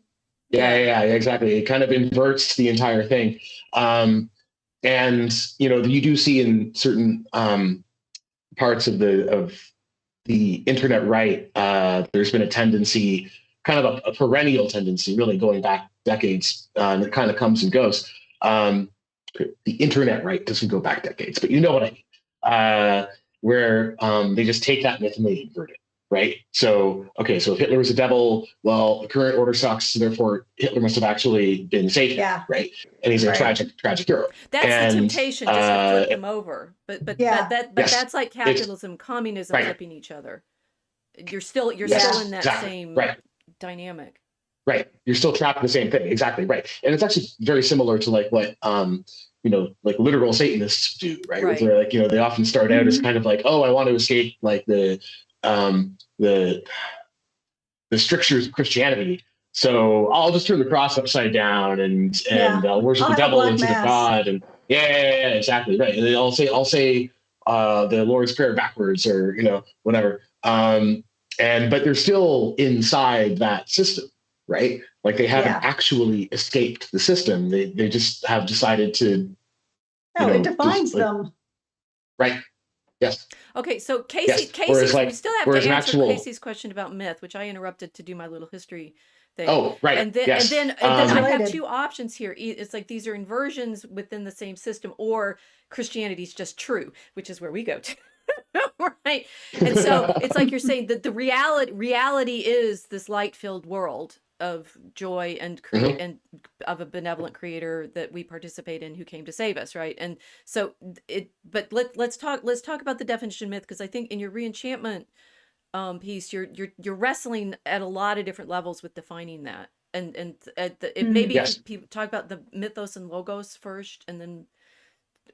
Yeah, exactly. It kind of inverts the entire thing. And you do see in certain parts of the internet right, there's been a tendency, kind of a perennial tendency, really going back decades, and it kind of comes and goes. The internet right doesn't go back decades, but you know what I mean. Where they just take that myth and they invert it, right? So if Hitler was a devil, well, the current order sucks, so therefore Hitler must have actually been Satan, right? And he's a tragic hero. That's the temptation, just to flip them over. But that's like capitalism, communism flipping each other. You're still in that same dynamic. Right. You're still trapped in the same thing. Exactly. Right. And it's actually very similar to like what, like literal Satanists do, right? Where they're like, they often start out as kind of like, oh, I want to escape like the strictures of Christianity. So I'll just turn the cross upside down and I'll worship the devil instead of God. And exactly. Right. And I'll say the Lord's Prayer backwards or, whatever. But they're still inside that system. Right? Like they haven't actually escaped the system. They just have decided to. It defines them. Right. Yes. Okay. So Casey, we still have to answer Casey's question about myth, which I interrupted to do my little history thing. Oh, right. And then, yes. and then I have two options here. It's like these are inversions within the same system, or Christianity is just true, which is where we go to. Right. And so it's like you're saying that the reality is this light-filled world of joy and and of a benevolent creator that we participate in, who came to save us, right? And so but let's talk about the definition of myth, because I think in your reenchantment piece, you're wrestling at a lot of different levels with defining that, and maybe people talk about the mythos and logos first, and then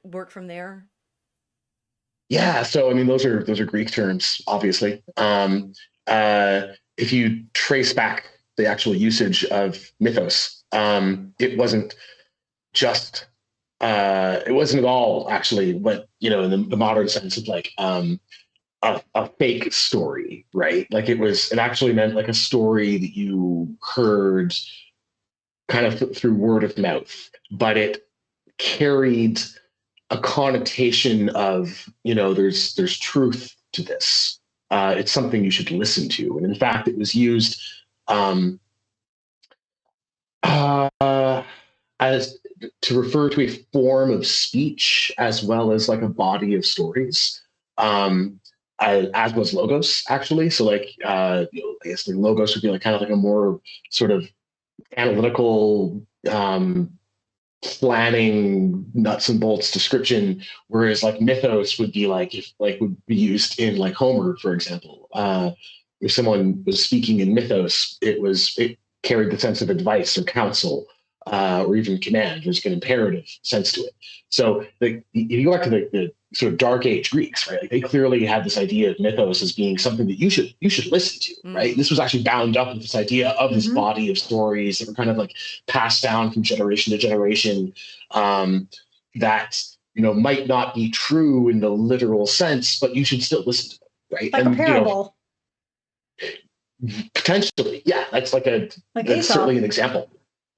work from there. Yeah, so I mean, those are Greek terms, obviously. If you trace back the actual usage of mythos, it wasn't at all actually what, in the modern sense of like a fake story, right? Like it actually meant like a story that you heard kind of through word of mouth, but it carried a connotation of, there's truth to this. It's something you should listen to. And in fact, it was used as to refer to a form of speech as well as like a body of stories, as was logos, actually. So like, I guess the logos would be like kind of like a more sort of analytical, planning nuts and bolts description, whereas like mythos would be would be used in like Homer, for example. If someone was speaking in mythos, it carried the sense of advice or counsel, or even command. There's an imperative sense to it. So if you go back to the sort of Dark Age Greeks, right? Like they clearly had this idea of mythos as being something that you should listen to, right? This was actually bound up with this idea of this body of stories that were kind of like passed down from generation to generation, that might not be true in the literal sense, but you should still listen to them, right? Like a parable. Potentially, yeah, that's that's certainly an example.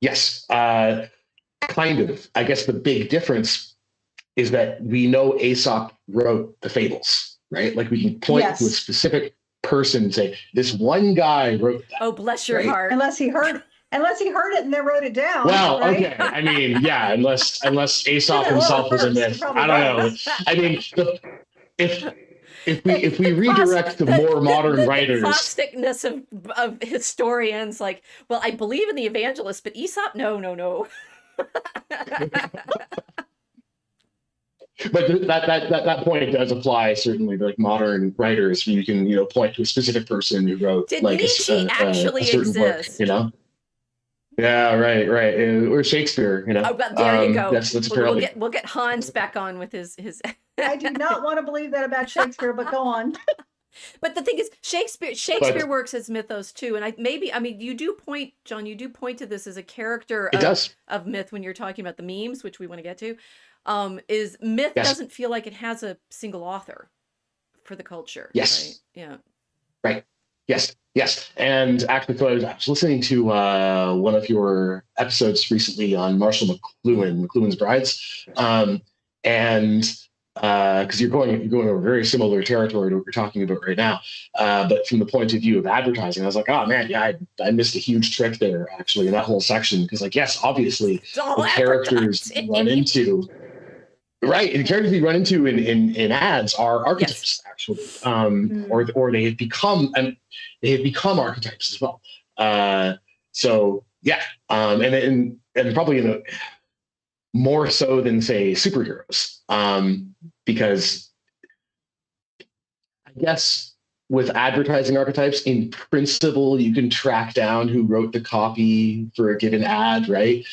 Yes, kind of. I guess the big difference is that we know Aesop wrote the fables, right? Like we can point to a specific person and say, this one guy wrote that. Oh, bless your heart. Unless he heard it and then wrote it down. Well, right? okay. I mean, yeah, unless Aesop himself was a myth. I don't know. I mean, if we redirect to more modern writers, the causticness of historians, like, well, I believe in the evangelist, but Aesop, no. But that point does apply certainly to like modern writers. You can point to a specific person who wrote Did like Nietzsche actually a certain exist? work, Yeah, right, or Shakespeare. Oh, but there you go. That's apparently. We'll get Hans back on with his. I do not want to believe that about Shakespeare, but go on. But the thing is, Shakespeare works as mythos too, and you do point, John, to this as a character of myth when you're talking about the memes, which we want to get to. Is myth doesn't feel like it has a single author for the culture. Yes. Right? Yeah. Right. Yes. And actually, so I was listening to one of your episodes recently on Marshall McLuhan's Brides, and because you're going over very similar territory to what we're talking about right now, but from the point of view of advertising, I was like, oh man, yeah, I missed a huge trick there actually in that whole section, because yes, obviously the characters run into. Right, and the characters we run into in ads are archetypes, actually, or they have become archetypes as well. So yeah, and probably more so than say superheroes, because I guess with advertising archetypes, in principle, you can track down who wrote the copy for a given ad, right?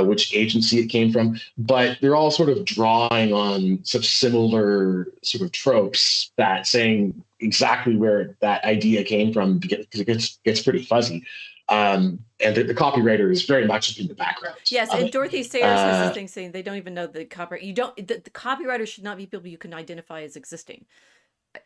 Which agency it came from, but they're all sort of drawing on such similar sort of tropes that saying exactly where that idea came from, because it gets pretty fuzzy. And the copywriter is very much in the background. Yes, and Dorothy Sayers has this thing saying they don't even know the copyright. The copywriter should not be people you can identify as existing.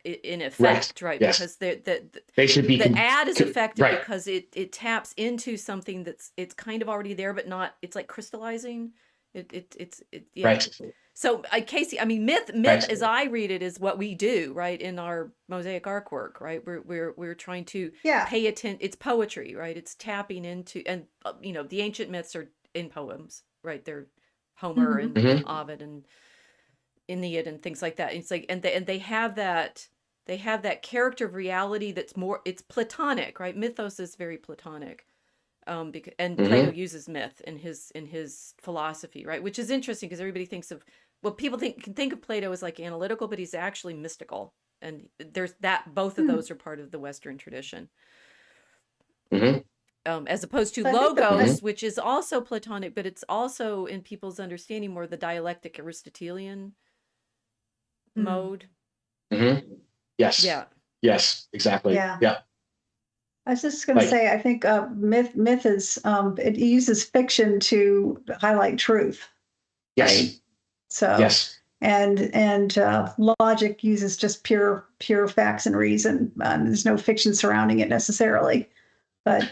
In effect, right? Yes. Because they should be. The ad is effective because it taps into something it's kind of already there, but not. It's like crystallizing. It's yeah. Right. So Casey, I mean, myth as I read it is what we do, right, in our mosaic artwork, right? We're trying to pay attention. It's poetry, right? It's tapping into, and the ancient myths are in poems, right? They're Homer and Ovid and Aeneid and things like that. It's like, and they have that character of reality that's more, it's Platonic, right? Mythos is very Platonic, because Plato uses myth in his philosophy, right? Which is interesting because everybody thinks of, people can think of Plato as like analytical, but he's actually mystical, and there's that both of those are part of the Western tradition. As opposed to logos, which is also Platonic, but it's also in people's understanding more the dialectic Aristotelian mode. Yes. Yeah. Yes, exactly. Yeah. I was just going to say, I think myth is it uses fiction to highlight truth. Yes. Right? So and logic uses just pure facts and reason. There's no fiction surrounding it necessarily. But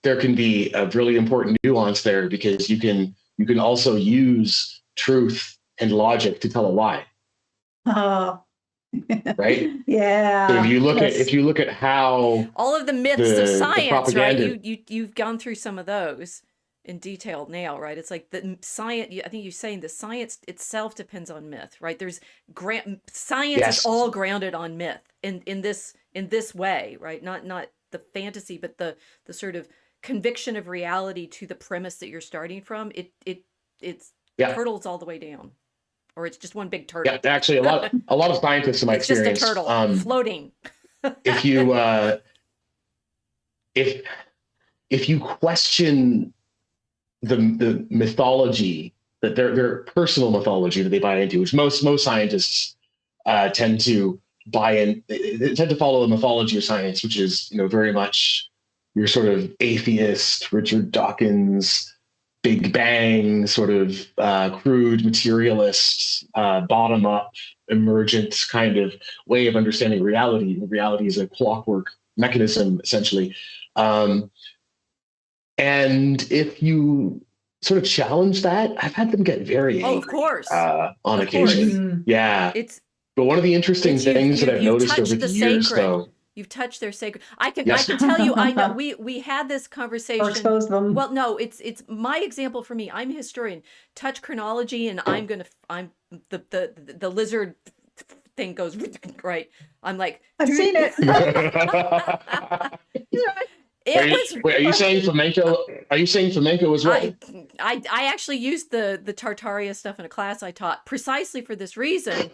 there can be a really important nuance there, because you can also use truth and logic to tell a lie. Right? Yeah. So if you look at how all of the myths of science, right? You've gone through some of those in detail now, right? It's like the science. I think you're saying the science itself depends on myth, right? There's science is all grounded on myth in this way, right? Not the fantasy, but the sort of conviction of reality to the premise that you're starting from. It's turtles all the way down. Or it's just one big turtle. Yeah, actually, a lot of scientists in my experience, just a turtle floating. if you question the mythology, that their personal mythology that they buy into, which most scientists tend to buy in, they tend to follow the mythology of science, which is very much your sort of atheist Richard Dawkins Big Bang sort of crude materialist, bottom up, emergent kind of way of understanding reality. Reality is a clockwork mechanism, essentially. And if you sort of challenge that, I've had them get very angry. Oh, of course. On Of occasion. course. Yeah. It's But one of the interesting things that I've noticed over touched the the years, sacred. though. You've touched their sacred. I can Yes. tell you, I know we had this Or conversation. expose them. Well, no, it's my example for me. I'm a historian. Touch chronology, and I'm the lizard thing goes right. I'm like, I've seen it. Are you saying flamenco? Are you saying flamenco was right? I actually used the Tartaria stuff in a class I taught precisely for this reason,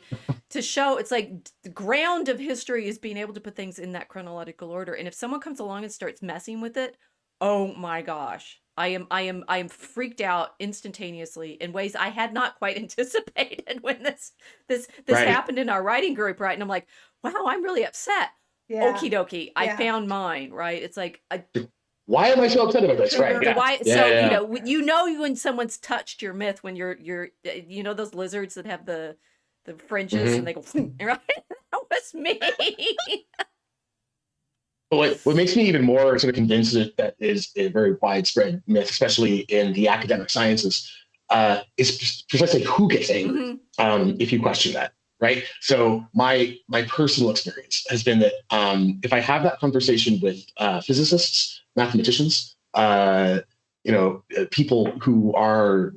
to show it's like the ground of history is being able to put things in that chronological order. And if someone comes along and starts messing with it, oh my gosh, I am freaked out instantaneously in ways I had not quite anticipated when this Right. happened in our writing group, right? And I'm like, wow, I'm really upset. Yeah. Okie dokie, I Yeah. found mine, right? It's like Why am I so upset about this? Right. Yeah. why, Yeah, so yeah. you know when someone's touched your myth, when you're those lizards that have the fringes and they go right. That was me. But what makes me even more sort of convinced that is a very widespread myth, especially in the academic sciences, is precisely who gets angry if you question that, right? So my personal experience has been that if I have that conversation with physicists, mathematicians, people who are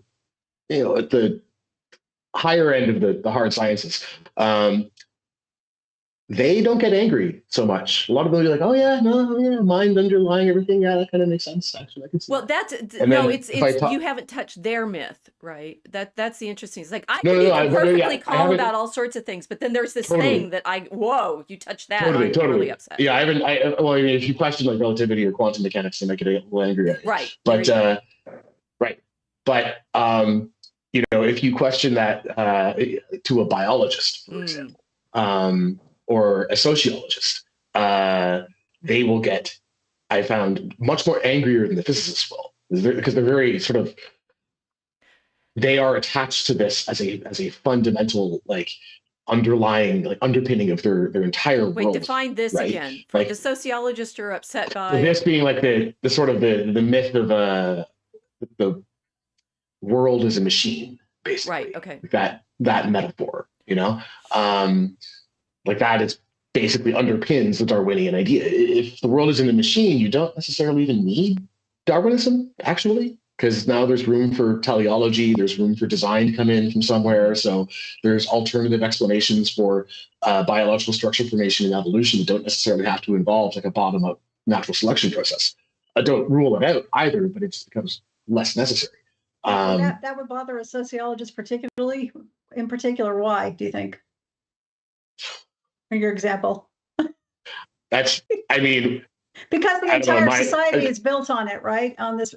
at the higher end of the hard sciences, they don't get angry so much. A lot of them are like, "Oh yeah, no, yeah, mind underlying everything. Yeah, that kind of makes sense. Actually, I can see." Well, that. that's And no, then it's if I you haven't touched their myth, right? That's the interesting. It's like I No, can no, be no, I perfectly calm haven't- about all sorts of things, but then there's this Totally. thing that whoa, you touched that, totally, I'm really upset. Yeah, I haven't. Well, I mean, if you question like relativity or quantum mechanics, they might get a little angry at you. Right. But right. But if you question that to a biologist, for example, or a sociologist, they will get, I found, much more angrier than the physicists will, because they're very sort of, they are attached to this as a fundamental underpinning of their entire world. Wait, define this right? again. Like, the sociologists are upset by this being like the sort of the myth of the world is a machine, basically. Right. Okay. That metaphor, like that is basically underpins the Darwinian idea. If the world is in a machine, you don't necessarily even need Darwinism, actually, because now there's room for teleology, there's room for design to come in from somewhere. So there's alternative explanations for biological structure formation and evolution that don't necessarily have to involve like a bottom-up natural selection process. I don't rule it out either, but it just becomes less necessary. That would bother a sociologist particularly. In particular, why do you think? In your example, because the entire society is built on it, right? On this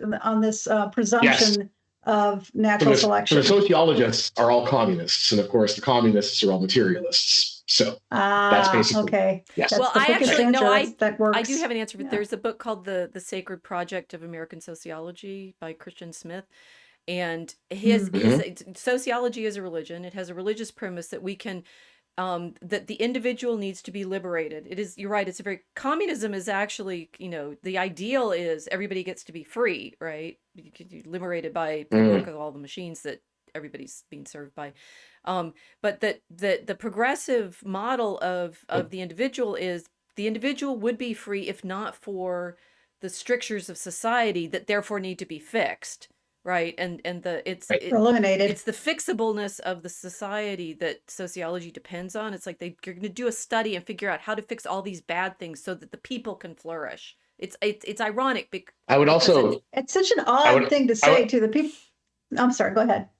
presumption of natural selection. So the sociologists are all communists, and of course the communists are all materialists. So that's basically okay. Yes. That's well, the I quickest actually answer. no, that works. I do have an answer. But Yeah. there's a book called the Sacred Project of American Sociology by Christian Smith. And his sociology is a religion. It has a religious premise that we can, that the individual needs to be liberated. It is, you're right. It's a very, communism is actually, the ideal is everybody gets to be free, right? You're liberated by the work of all the machines that everybody's being served by. But that the progressive model of the individual is the individual would be free if not for the strictures of society that therefore need to be fixed. Right. And eliminated. It's the fixableness of the society that sociology depends on. It's like you're going to do a study and figure out how to fix all these bad things so that the people can flourish. It's ironic. Because I would also. It's such an odd thing to say to the people. I'm sorry. Go ahead.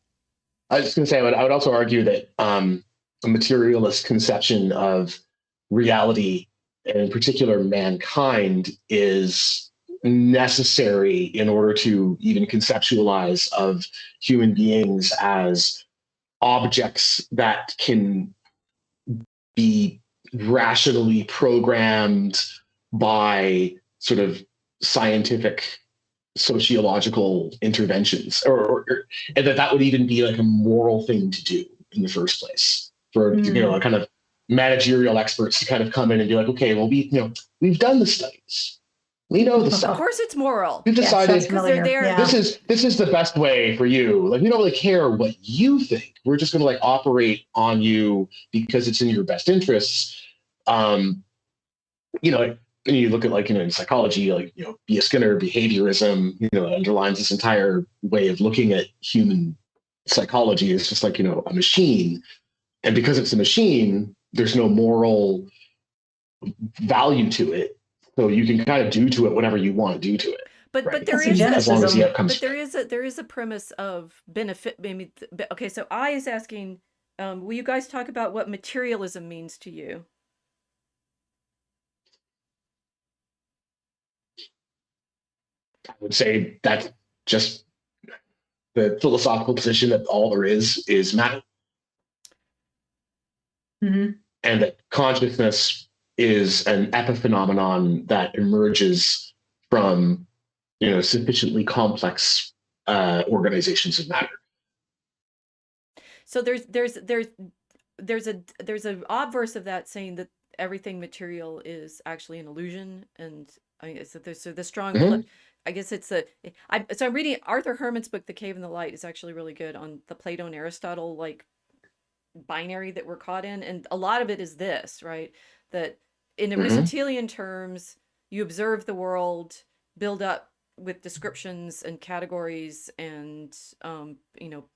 I was just going to say, I would also argue that a materialist conception of reality, and in particular mankind, is necessary in order to even conceptualize of human beings as objects that can be rationally programmed by sort of scientific sociological interventions, and that would even be like a moral thing to do in the first place for a kind of managerial experts to kind of come in and be like, okay, well, we've done the studies, we know the stuff. Of course, it's moral. We've decided because they're there. Yeah. this is the best way for you. Like, we don't really care what you think. We're just going to like operate on you because it's in your best interests. And you look at like, in psychology, like, B.S. Skinner, behaviorism, underlines this entire way of looking at human psychology is just like, a machine. And because it's a machine, there's no moral value to it. So you can kind of do to it whatever you want to do to it. But right? there is as long as the outcomes. But there is a premise of benefit. I mean, okay, so I is asking, will you guys talk about what materialism means to you? I would say that's just the philosophical position that all there is matter. Mm-hmm. And that consciousness is an epiphenomenon that emerges from, sufficiently complex organizations of matter. So there's an obverse of that saying that everything material is actually an illusion, and so there's the strong belief. I guess it's I'm reading Arthur Herman's book, The Cave and the Light, is actually really good on the Plato and Aristotle like binary that we're caught in, and a lot of it is this, right? That in Aristotelian terms, you observe the world, build up with descriptions and categories and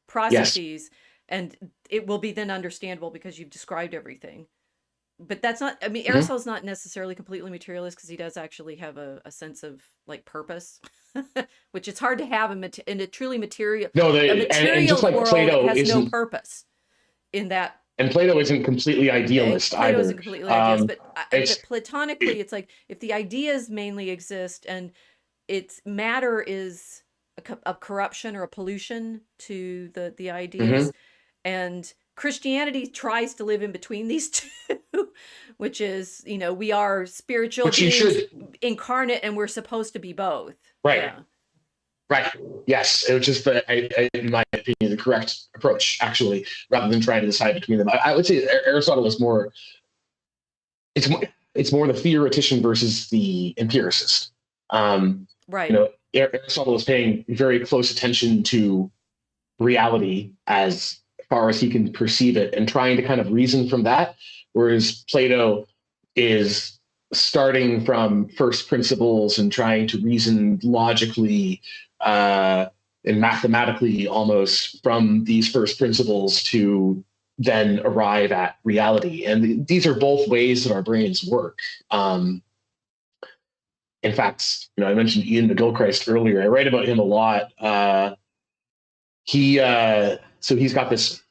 processes, and it will be then understandable because you've described everything. But that's not, I mean, Aristotle's not necessarily completely materialist, because he does actually have a sense of like purpose, which it's hard to have in a truly material, a material and just like world Plato has no purpose in that. And Plato isn't completely idealist Plato either. isn't completely idealist, but platonically, it's like if the ideas mainly exist and its matter is a corruption or a pollution to the ideas, and Christianity tries to live in between these two, which is, we are spiritual beings incarnate, and we're supposed to be both. Right. Yeah. Right. Yes. It was just, in my opinion, the correct approach, actually, rather than trying to decide between them. I would say Aristotle is more, it's more the theoretician versus the empiricist. Right. Aristotle is paying very close attention to reality as far as he can perceive it and trying to kind of reason from that, whereas Plato is starting from first principles and trying to reason logically and mathematically almost from these first principles to then arrive at reality. And these are both ways that our brains work. In fact, I mentioned Ian McGilchrist earlier. I write about him a lot. So he's got this,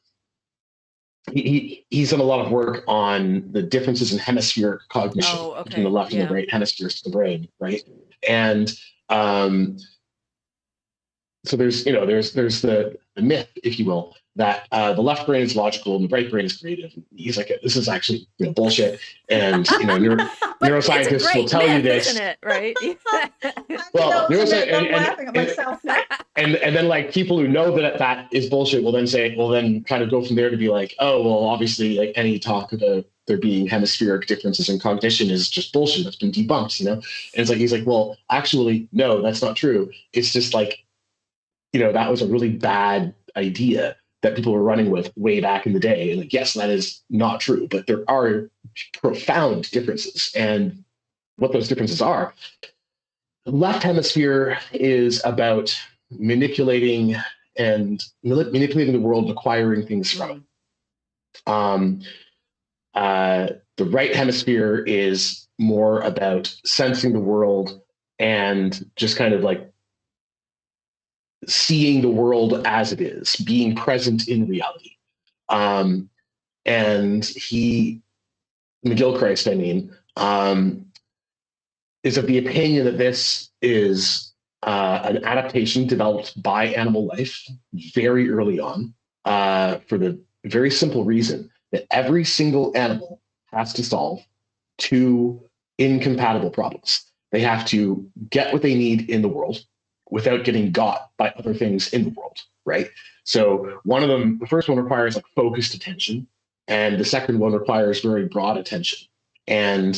he's done a lot of work on the differences in hemispheric cognition between the left and the right hemispheres of the brain, right? And so there's the myth, if you will, that the left brain is logical and the right brain is creative. He's like, this is actually bullshit. And neuroscientists will tell you this, isn't it? Right? Well, I'm laughing at myself now. And then like people who know that is bullshit will then kind of go from there to be like, oh, well, obviously like any talk about there being hemispheric differences in cognition is just bullshit. That's been debunked, And it's like, he's like, well, actually, no, that's not true. It's just like, that was a really bad idea that people were running with way back in the day. And like, yes, that is not true, but there are profound differences. And what those differences are, the left hemisphere is about manipulating the world and acquiring things from it. The right hemisphere is more about sensing the world and just kind of like seeing the world as it is, being present in reality. And McGilchrist, is of the opinion that this is an adaptation developed by animal life very early on, for the very simple reason that every single animal has to solve two incompatible problems. They have to get what they need in the world, without getting got by other things in the world, right? So one of them, the first one requires like focused attention, and the second one requires very broad attention. And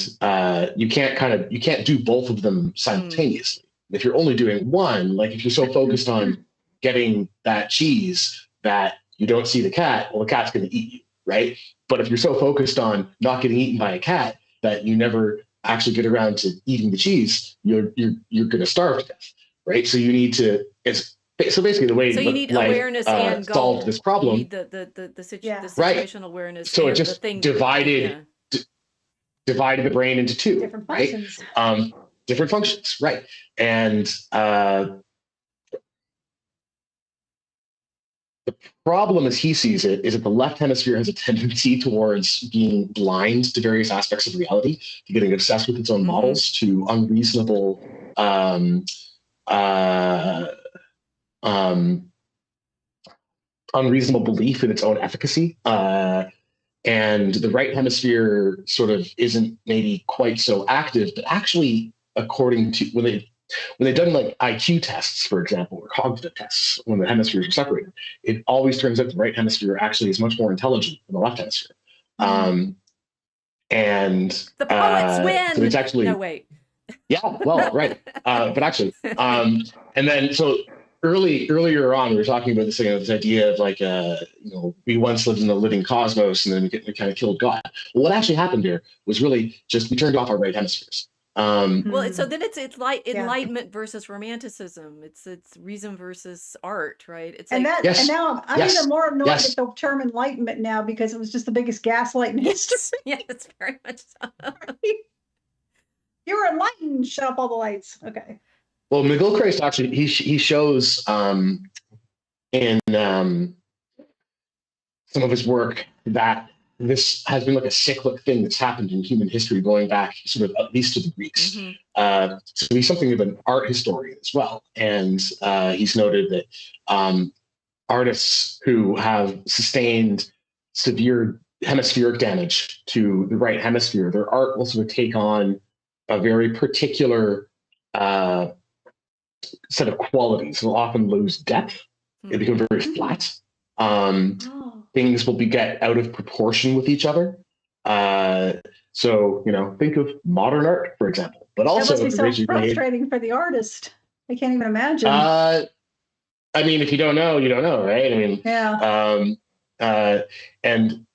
you can't do both of them simultaneously. If you're only doing one, like if you're so focused on getting that cheese that you don't see the cat, well, the cat's going to eat you, right? But if you're so focused on not getting eaten by a cat that you never actually get around to eating the cheese, you're going to starve to death, right? So you need to. So basically, the way so you need life, awareness and goal. solved this problem. You need the situational Right. awareness. So it and just the thing, divided the brain into two Different right? functions. Different functions, right? And the problem as he sees it is that the left hemisphere has a tendency towards being blind to various aspects of reality, to getting obsessed with its own models, to unreasonable unreasonable belief in its own efficacy. And the right hemisphere sort of isn't maybe quite so active, but actually, according to when they've done like IQ tests, for example, or cognitive tests, when the hemispheres are separated, it always turns out the right hemisphere actually is much more intelligent than the left hemisphere. And the poets win. So it's actually no wait. Yeah, well, right, but actually, and then so. Earlier on, we were talking about this idea of like, we once lived in a living cosmos, and then we kind of killed God. Well, what actually happened here was really just we turned off our right hemispheres. Well, so then it's like enlightenment versus romanticism. It's reason versus art, right? It's and like, and now I'm even more annoyed with the term enlightenment now, because it was just the biggest gaslight in history. Yeah, it's very much so. You were enlightened. Shut up all the lights. Okay. Well, McGilchrist actually he shows in some of his work that this has been like a cyclic thing that's happened in human history, going back sort of at least to the Greeks. So he's something of an art historian as well, and he's noted that artists who have sustained severe hemispheric damage to the right hemisphere, their art will sort of take on a very particular set of qualities. Will often lose depth. It becomes very flat. Things will get out of proportion with each other. So think of modern art, for example. But also, that must be so frustrating for the artist. I can't even imagine. I mean, if you don't know, you don't know, right? I mean, yeah. And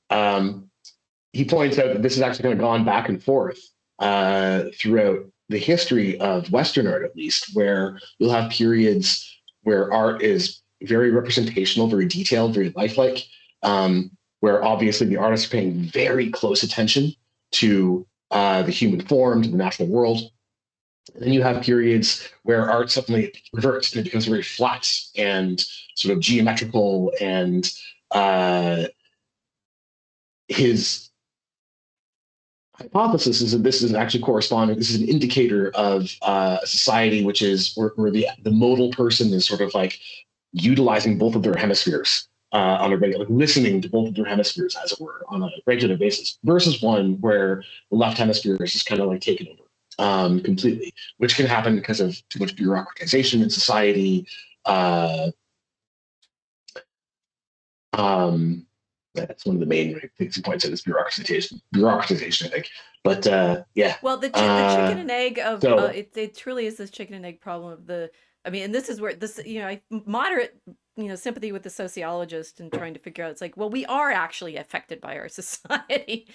he points out that this has actually kind of gone back and forth throughout the history of Western art, at least, where you'll have periods where art is very representational, very detailed, very lifelike, where obviously the artists are paying very close attention to the human form, to the natural world. And then you have periods where art suddenly reverts and it becomes very flat and sort of geometrical, and his hypothesis is that this is actually corresponding. This is an indicator of a society which is where the modal person is sort of like utilizing both of their hemispheres on a regular, like listening to both of their hemispheres, as it were, on a regular basis, versus one where the left hemisphere is just kind of like taken over completely, which can happen because of too much bureaucratization in society. That's one of the main things he points out is bureaucratization, I think. But yeah. Well, the chicken and egg of it truly is this chicken and egg problem of and this is where this, I moderate, sympathy with the sociologist and trying to figure out, it's like, well, we are actually affected by our society,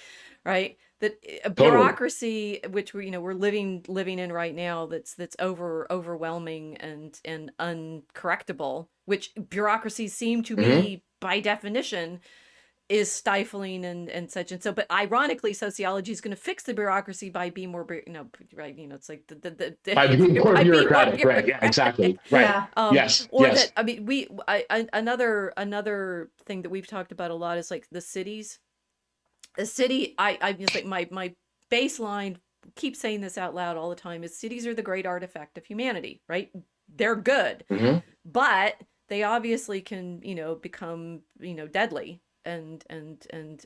right? That a bureaucracy, which we're living in right now, that's overwhelming and uncorrectable, which bureaucracies seem to be by definition, is stifling and such. And so, but ironically, sociology is going to fix the bureaucracy by being more, right? It's like by being more bureaucratic, right? Yeah, exactly, right. Yeah. Yes. Or yes. that, Another thing that we've talked about a lot is like the cities. The city, I just like my baseline, keep saying this out loud all the time, is cities are the great artifact of humanity, right? They're good, but they obviously can, become, deadly and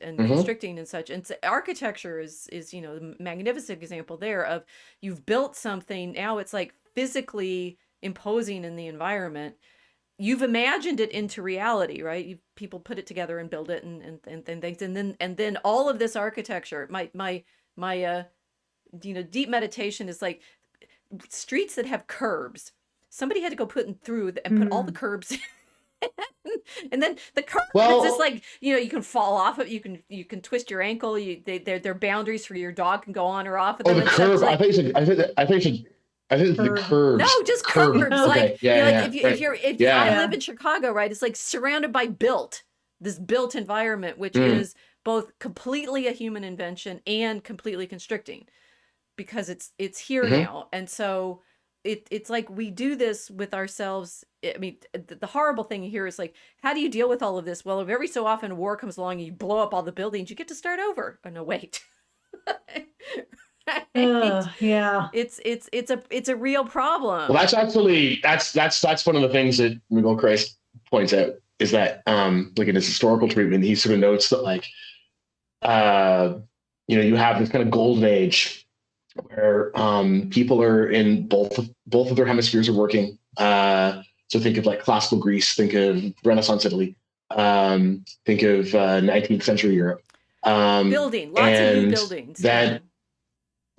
constricting and such. And so architecture is the magnificent example there of, you've built something, now it's like physically imposing in the environment, you've imagined it into reality, right? People put it together and build it and things, and then all of this architecture. My deep meditation is like streets that have curbs. Somebody had to go put them through and put all the curbs in. And then the curb is just like, you can fall off it. You can twist your ankle. They're boundaries for your dog can go on or off of them. The curb. Like, I think the curbs. no, just curbs. Okay. Like, Yeah, if I live in Chicago, right, it's like surrounded by this built environment, which is both completely a human invention and completely constricting, because it's here now. And so it's like we do this with ourselves. I mean, the horrible thing here is like, how do you deal with all of this? Well, if every so often war comes along and you blow up all the buildings, you get to start over. Oh no, wait. Right? Yeah. It's a real problem. Well, that's one of the things that Miguel Christ points out, is that like in his historical treatment, he sort of notes that like you have this kind of golden age where people are in both of their hemispheres are working. So think of like classical Greece, think of Renaissance Italy, think of 19th century Europe. Building lots of new buildings.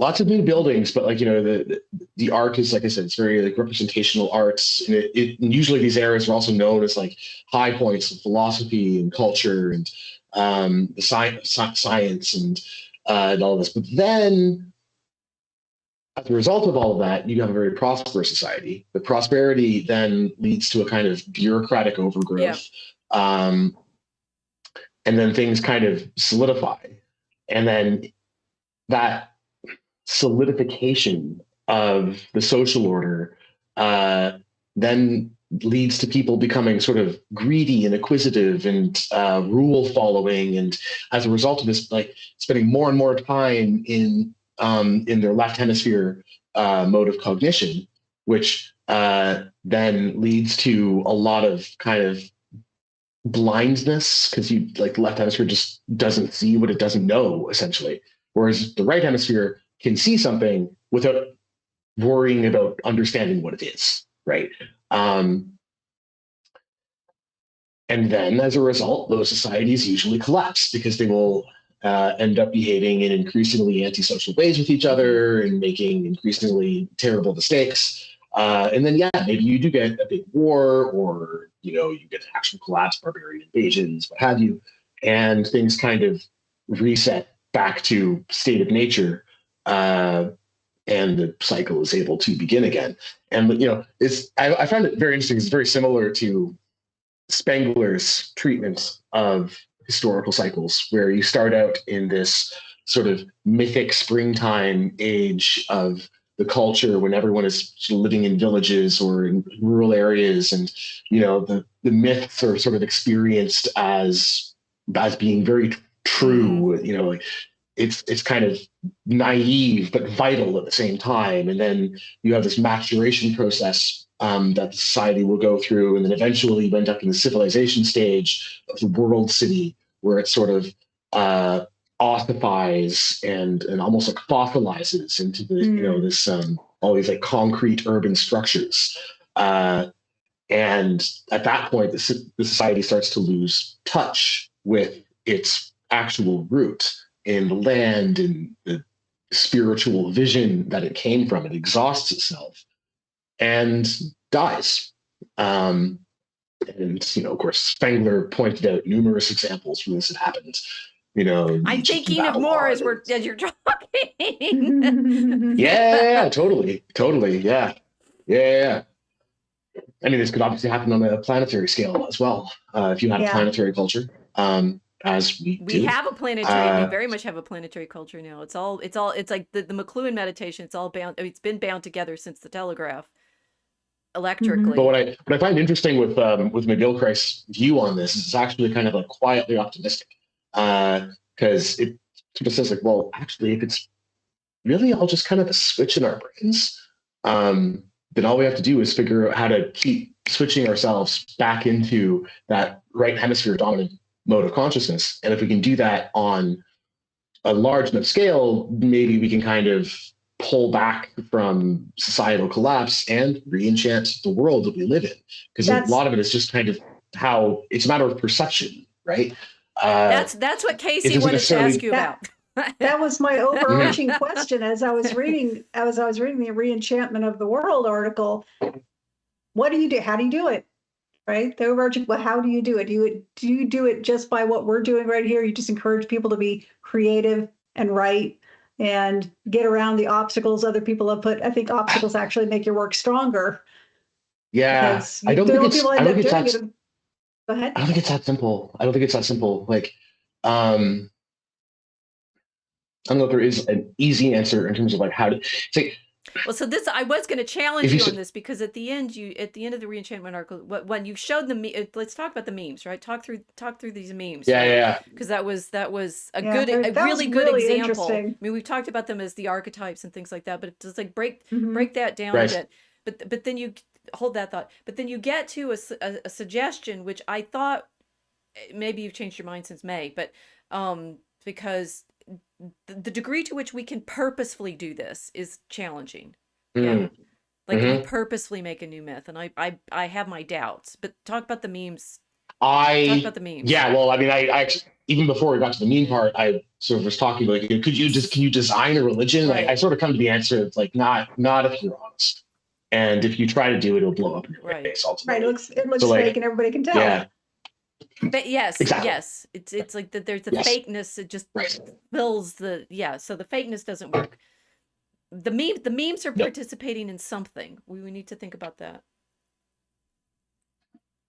Lots of new buildings, but like the art is, like I said, it's very like representational arts, and usually these areas are also known as like high points of philosophy and culture and the science and all this. But then, as a result of all of that, you have a very prosperous society. The prosperity then leads to a kind of bureaucratic overgrowth, and then things kind of solidify, and then that solidification of the social order then leads to people becoming sort of greedy and acquisitive and rule following, and as a result of this, like spending more and more time in their left hemisphere mode of cognition, which then leads to a lot of kind of blindness, because the left hemisphere just doesn't see what it doesn't know, essentially, whereas the right hemisphere can see something without worrying about understanding what it is, right? And then, as a result, those societies usually collapse because they will end up behaving in increasingly antisocial ways with each other and making increasingly terrible mistakes. And then, maybe you do get a big war, or you get an actual collapse, barbarian invasions, what have you, and things kind of reset back to state of nature. And the cycle is able to begin again. And I find it very interesting. It's very similar to Spengler's treatment of historical cycles, where you start out in this sort of mythic springtime age of the culture when everyone is living in villages or in rural areas, and the myths are sort of experienced as being very true. It's kind of naive but vital at the same time. And then you have this maturation process that the society will go through, and then eventually you end up in the civilization stage of the world city, where it sort of ossifies and almost like fossilizes into the this all these like concrete urban structures. And at that point, the society starts to lose touch with its actual root in the land and the spiritual vision that it came from. It exhausts itself and dies. And of course, Spengler pointed out numerous examples where this had happened. I'm thinking of more as you're talking. Yeah, totally, yeah. I mean, this could obviously happen on a planetary scale as well, if you had a planetary culture. As we have a planetary, we very much have a planetary culture now. It's like the McLuhan meditation. It's all bound. It's been bound together since the telegraph, electrically. But what I find interesting with McGilchrist's view on this is it's actually kind of like quietly optimistic, because it sort of says like, well, actually, if it's really all just kind of a switch in our brains, then all we have to do is figure out how to keep switching ourselves back into that right hemisphere dominant mode of consciousness. And if we can do that on a large enough scale, maybe we can kind of pull back from societal collapse and re-enchant the world that we live in. Because a lot of it is just kind of how it's a matter of perception, right? That's what Casey wanted to ask you about. That was my overarching question as I was reading the Re-enchantment of the World article. What do you do? How do you do it? Right? The overarching, well, how do you do it? Do you do it just by what we're doing right here? You just encourage people to be creative and write and get around the obstacles other people have put. I think obstacles actually make your work stronger. Yeah, I don't think it's. I don't think it's that. Go ahead. I don't think it's that simple. Like, I don't know if there is an easy answer in terms of like how to say. Well, so this, I was going to challenge you on this, because at the end of the Re-enchantment article, when you showed the, let's talk about the memes, right? Talk through these memes. Yeah, right? yeah. Because that was a really good example. I mean, we've talked about them as the archetypes and things like that, but it's like break that down a bit. But then you hold that thought. But then you get to a suggestion, which I thought, maybe you've changed your mind since May, but because the degree to which we can purposefully do this is challenging. Yeah. Like we purposefully make a new myth, and I have my doubts. But talk about the memes. Talk about the memes. Yeah, well, I mean, I even before we got to the meme part, I sort of was talking like, can you design a religion? Right. Like, I sort of come to the answer, it's like not if you're honest, and if you try to do it, it'll blow up in your face ultimately. Right. It looks fake, and everybody can tell. Yeah. But yes, exactly. Yes, it's like that. There's the fakeness. It just fills the So the fakeness doesn't work. The memes are participating in something. We need to think about that.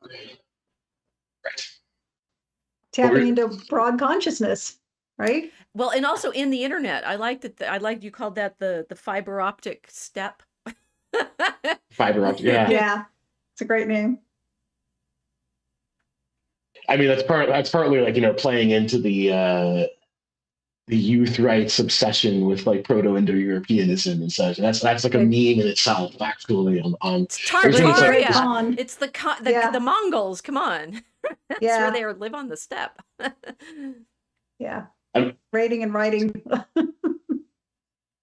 Right. Tapping into broad consciousness, right? Well, and also in the internet, I like that. I like you called that the fiber optic step. Fiber optic, yeah. Yeah, it's a great name. I mean, that's partly like, playing into the youth rights obsession with like Proto-Indo-Europeanism and such. That's like a meme in itself, actually. It's Tartaria. It's the Mongols. Come on, that's where they live on the steppe. Yeah, raiding and writing.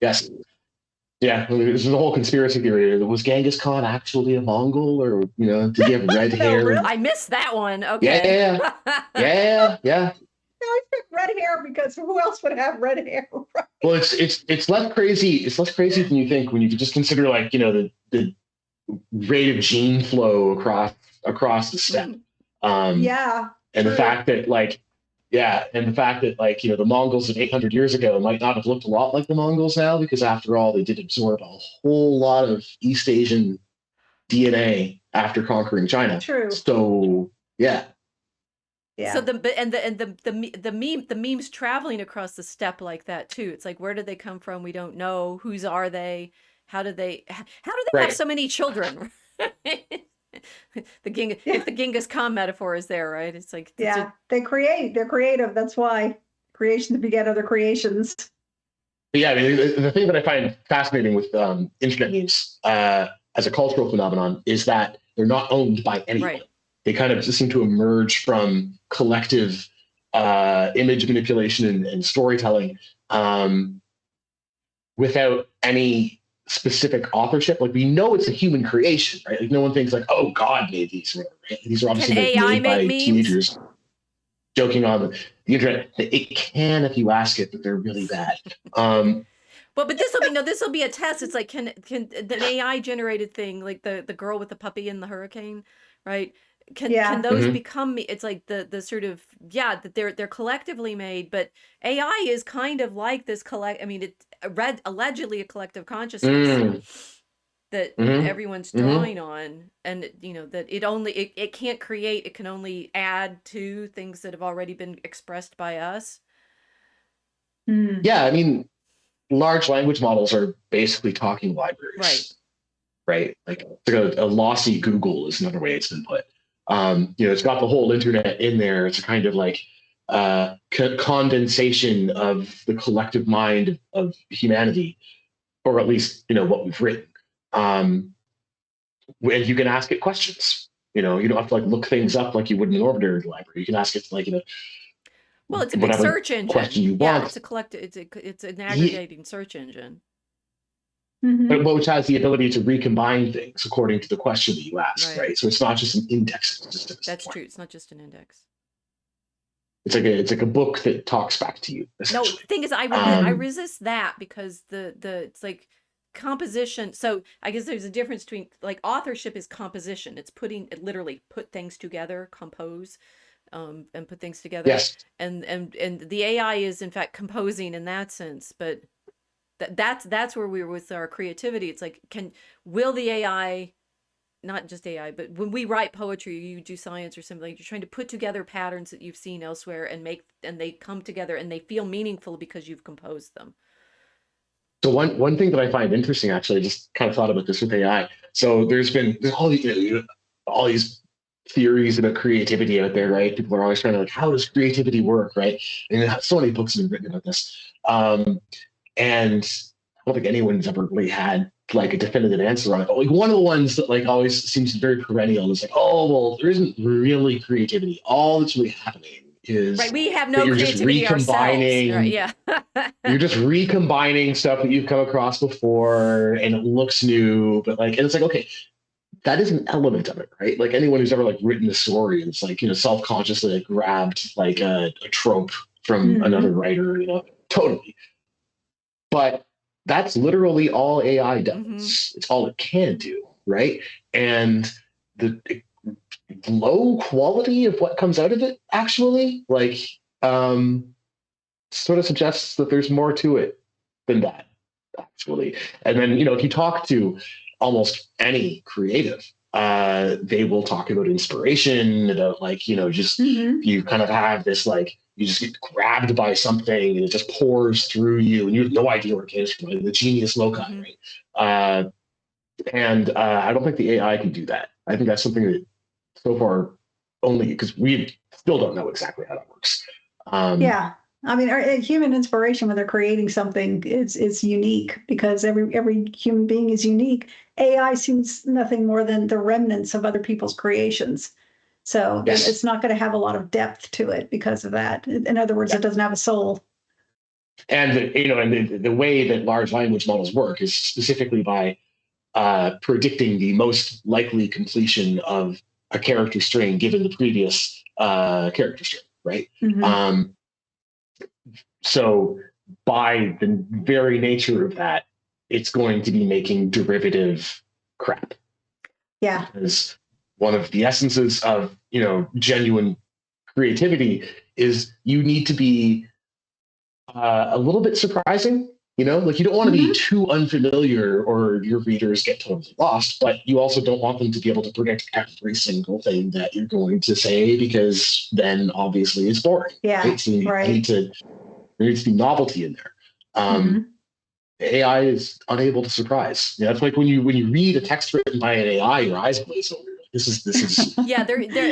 Yes. Yeah, this is a whole conspiracy theory. Was Genghis Khan actually a Mongol, or did he have red hair? Really? I missed that one. Okay. Yeah. I picked red hair because who else would have red hair? Right? Well, it's less crazy. It's less crazy than you think when you just consider like the rate of gene flow across the steppe. And the fact that the Mongols of 800 years ago might not have looked a lot like the Mongols now, because after all, they did absorb a whole lot of East Asian DNA after conquering China. True. So yeah. So the memes traveling across the steppe like that too. It's like, where did they come from? We don't know. Whose are they? How do they have so many children? If the Genghis Khan metaphor is there, right? It's like they're creative. That's why creations beget other creations. But yeah, I mean, the thing that I find fascinating with internet memes as a cultural phenomenon is that they're not owned by anyone. Right. They kind of just seem to emerge from collective image manipulation and storytelling without any specific authorship. Like, we know it's a human creation, right? Like, no one thinks like, oh, God made these. Right? These are obviously made by teenagers joking on the internet. It can if you ask it, but they're really bad. But this will be a test. It's like, can the AI generated thing, like the girl with the puppy in the hurricane, right? Can those become? It's like the sort of that they're collectively made, but AI is kind of like this it's allegedly a collective consciousness that everyone's drawing on, and that it can't create. It can only add to things that have already been expressed by us. Yeah, I mean, large language models are basically talking libraries, right? Like a lossy Google is another way it's been put. It's got the whole internet in there. It's a kind of like condensation of the collective mind of humanity, or at least what we've written. And you can ask it questions. You don't have to like look things up like you would in an ordinary library. You can ask it like well, it's a big search engine. Question you want. It's a collective. It's an aggregating search engine. Mhm. but which has the ability to recombine things according to the question that you ask, Right. right? So it's not just an index system. That's true. It's not just an index. It's like a book that talks back to you, No, essentially. the thing is, I Um, resist that because the it's like composition. So I guess there's a difference between like authorship is composition. It's putting it literally put things together, compose, and put things together. yes. And the AI is in fact composing in that sense. But that's where we're with our creativity. It's like will the AI, not just AI, but when we write poetry, you do science or something, like you're trying to put together patterns that you've seen elsewhere and they come together and they feel meaningful because you've composed them. So one thing that I find interesting, actually, I just kind of thought about this with AI. So there's all these theories about creativity out there, right? People are always trying to like, how does creativity work, right? And so many books have been written about this. And I don't think anyone's ever really had like a definitive answer on it. But like one of the ones that like always seems very perennial is like, oh well, there isn't really creativity. All that's really happening is Right. We have that no creativity ourselves. Right. Yeah. you're just recombining stuff that you've come across before and it looks new, but like, and it's like, okay, that is an element of it, right? Like anyone who's ever like written a story and it's like, self-consciously like, grabbed like a trope from another writer, totally. But that's literally all AI does. Mm-hmm. It's all it can do, right? And the low quality of what comes out of it actually, like, sort of suggests that there's more to it than that, actually. And then, if you talk to almost any creative, they will talk about inspiration, about like, just you kind of have this like you just get grabbed by something and it just pours through you and you have no idea where it came from, like the genius loci, right? And I don't think the AI can do that. I think that's something that so far only because we still don't know exactly how that works. Yeah. I mean, human inspiration when they're creating something is unique because every human being is unique. AI seems nothing more than the remnants of other people's creations. So Yes. it's not going to have a lot of depth to it because of that. In other words, it doesn't have a soul. And the way that large language models work is specifically by predicting the most likely completion of a character string given the previous character string, right? So by the very nature of that, it's going to be making derivative crap. Yeah. Because one of the essences of, genuine creativity is you need to be a little bit surprising, like you don't want to be too unfamiliar or your readers get totally lost, but you also don't want them to be able to predict every single thing that you're going to say because then obviously it's boring. Yeah. Right? So there needs to be novelty in there. AI is unable to surprise. It's like when you read a text written by an AI, your eyes glaze over. This is Yeah,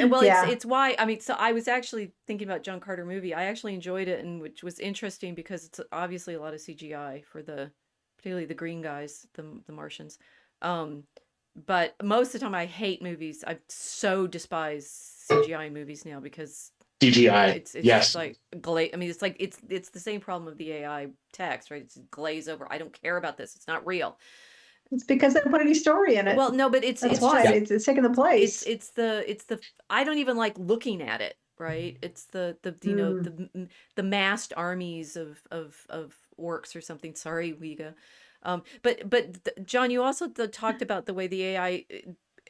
well, Yeah. it's why, I mean, so I was actually thinking about John Carter movie. I actually enjoyed it, and which was interesting because it's obviously a lot of CGI for particularly the green guys, the Martians. But most of the time I hate movies. I so despise CGI movies now because CGI. it's Yes. just like I mean, it's like it's the same problem of the AI text, right? It's glaze over. I don't care about this. It's not real. It's because they don't put any story in it. Well, no, but That's it's why just, it's taking the place. it's the I don't even like looking at it, right? It's the the massed armies of orcs or something. Sorry, Wiga. But John, you also talked about the way the AI,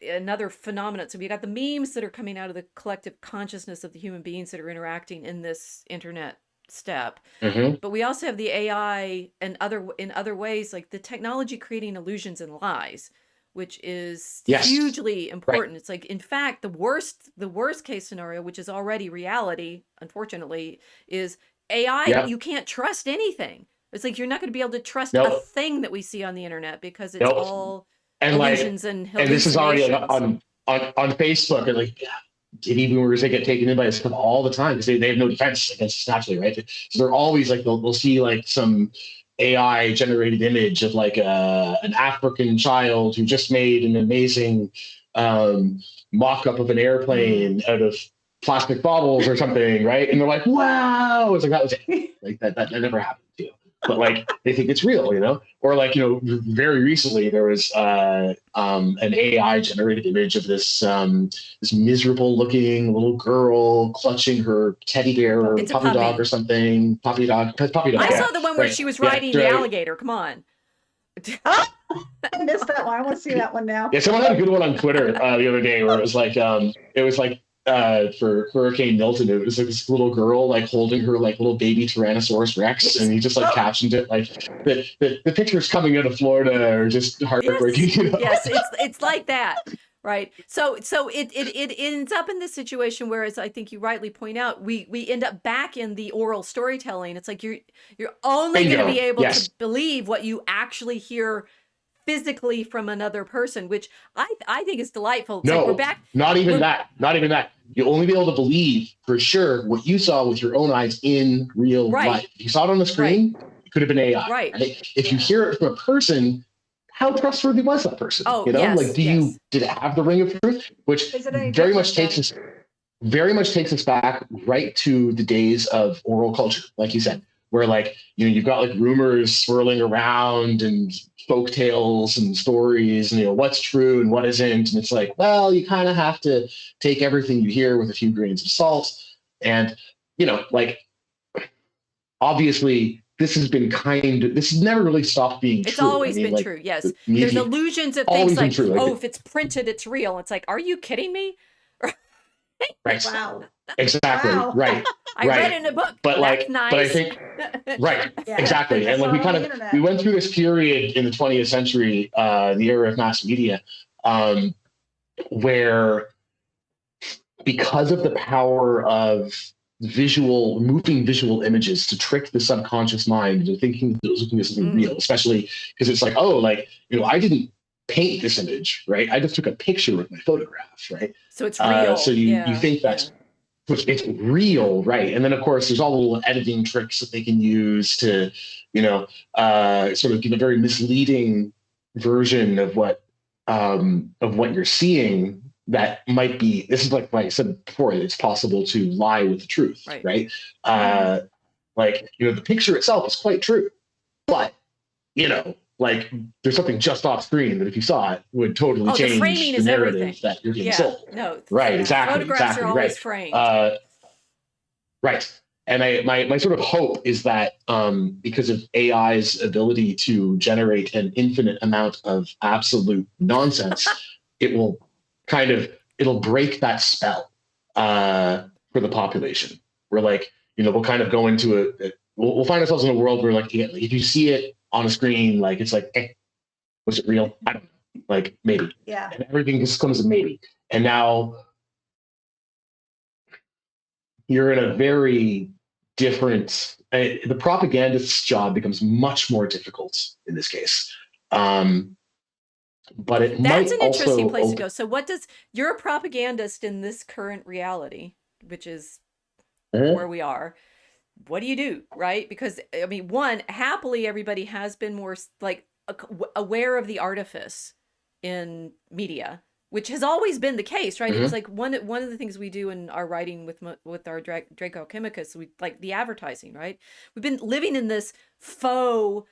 another phenomenon. So we got the memes that are coming out of the collective consciousness of the human beings that are interacting in this internet step. But we also have the AI and in other ways, like the technology creating illusions and lies, which is hugely important. Right. It's like, in fact, the worst case scenario, which is already reality, unfortunately, is AI. Yeah. You can't trust anything. It's like you're not going to be able to trust a thing that we see on the internet because it's all illusions and hallucinations. And this is already on Facebook and like baby boomers, they get taken in by this stuff all the time because they have no defense against this naturally, right? So they're always like they'll see like some AI generated image of like an African child who just made an amazing mock-up of an airplane out of plastic bottles or something, right? And they're like, wow, it's like that was it. Like that never happened to you. but like they think it's real, or like, very recently there was an AI generated image of this this miserable looking little girl clutching her teddy bear or It's a puppy dog puppy. or something. Puppy dog. I Yeah, saw the one where right. she was Yeah, riding the right. alligator. Come on. I missed that one. I want to see that one now. Yeah, someone had a good one on Twitter the other day where it was like for Hurricane Milton, it was like this little girl like holding her like little baby Tyrannosaurus Rex, and he just like captioned it like the pictures coming out of Florida are just heartbreaking. Yes, it's like that, right? So it ends up in this situation where, as I think you rightly point out, we end up back in the oral storytelling. It's like you're only going to be able to believe what you actually hear physically from another person, which I think is delightful. It's like we're back. Not even that. You'll only be able to believe for sure what you saw with your own eyes in real life. If you saw it on the screen, it could have been AI. Right. If you hear it from a person, how trustworthy was that person? Yes, like did it have the ring of truth? Which very much takes us back right to the days of oral culture, like you said, where like, you've got like rumors swirling around and folk tales and stories and, what's true and what isn't. And it's like, well, you kind of have to take everything you hear with a few grains of salt. And, like, obviously this has never really stopped being true. It's always been true. Yes. There's illusions of things like, if it's printed, it's real. It's like, are you kidding me? Right. Wow. Exactly. Wow. Right. I read it in a book. But That's nice. but I think, right. Yeah, exactly. And like we went through this period in the 20th century, the era of mass media, where because of the power of moving visual images to trick the subconscious mind into thinking that it was looking at something real, especially because it's like, I didn't paint this image, right? I just took a picture with my photograph, right? So it's real. So you think that's it's real, right? And then of course there's all the little editing tricks that they can use to, sort of give a very misleading version of what you're seeing. That might be. This is like I said before. It's possible to lie with the truth, right? Like the picture itself is quite true, but like there's something just off screen that if you saw it would totally change the narrative everything. That you're getting sold. No, right, exactly. Photographs are always framed. Right. And my sort of hope is that because of AI's ability to generate an infinite amount of absolute nonsense, it'll break that spell for the population. We're like, we'll kind of go into we'll find ourselves in a world where like, if you see it on a screen, like it's like, was it real? I don't know. Like maybe. Yeah. And everything just comes as maybe. And now you're in a very different. The propagandist's job becomes much more difficult in this case. But that's an interesting place to go. So you're a propagandist in this current reality, which is where we are. What do you do? Right? Because I mean, happily everybody has been more like aware of the artifice in media, which has always been the case, right? It's like one of the things we do in our writing with our Draco Chemicus, we like the advertising, right? We've been living in this faux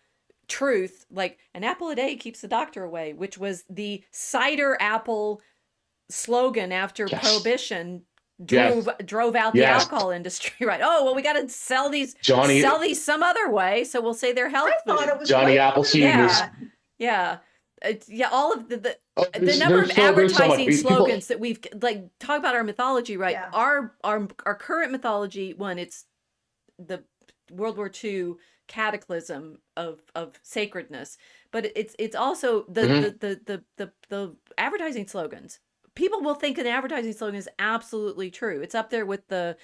truth, like an apple a day keeps the doctor away, which was the cider apple slogan after Prohibition drove out the alcohol industry, right? Oh, well, we got to sell these some other way, so we'll say they're health food. Thought it was Johnny Appleseed. Yeah. All of the number of advertising slogans that we've like talk about our mythology, right? Yeah. Our current mythology, it's the World War II cataclysm of sacredness, but it's also the advertising slogans. People will think an advertising slogan is absolutely true. It's up there with the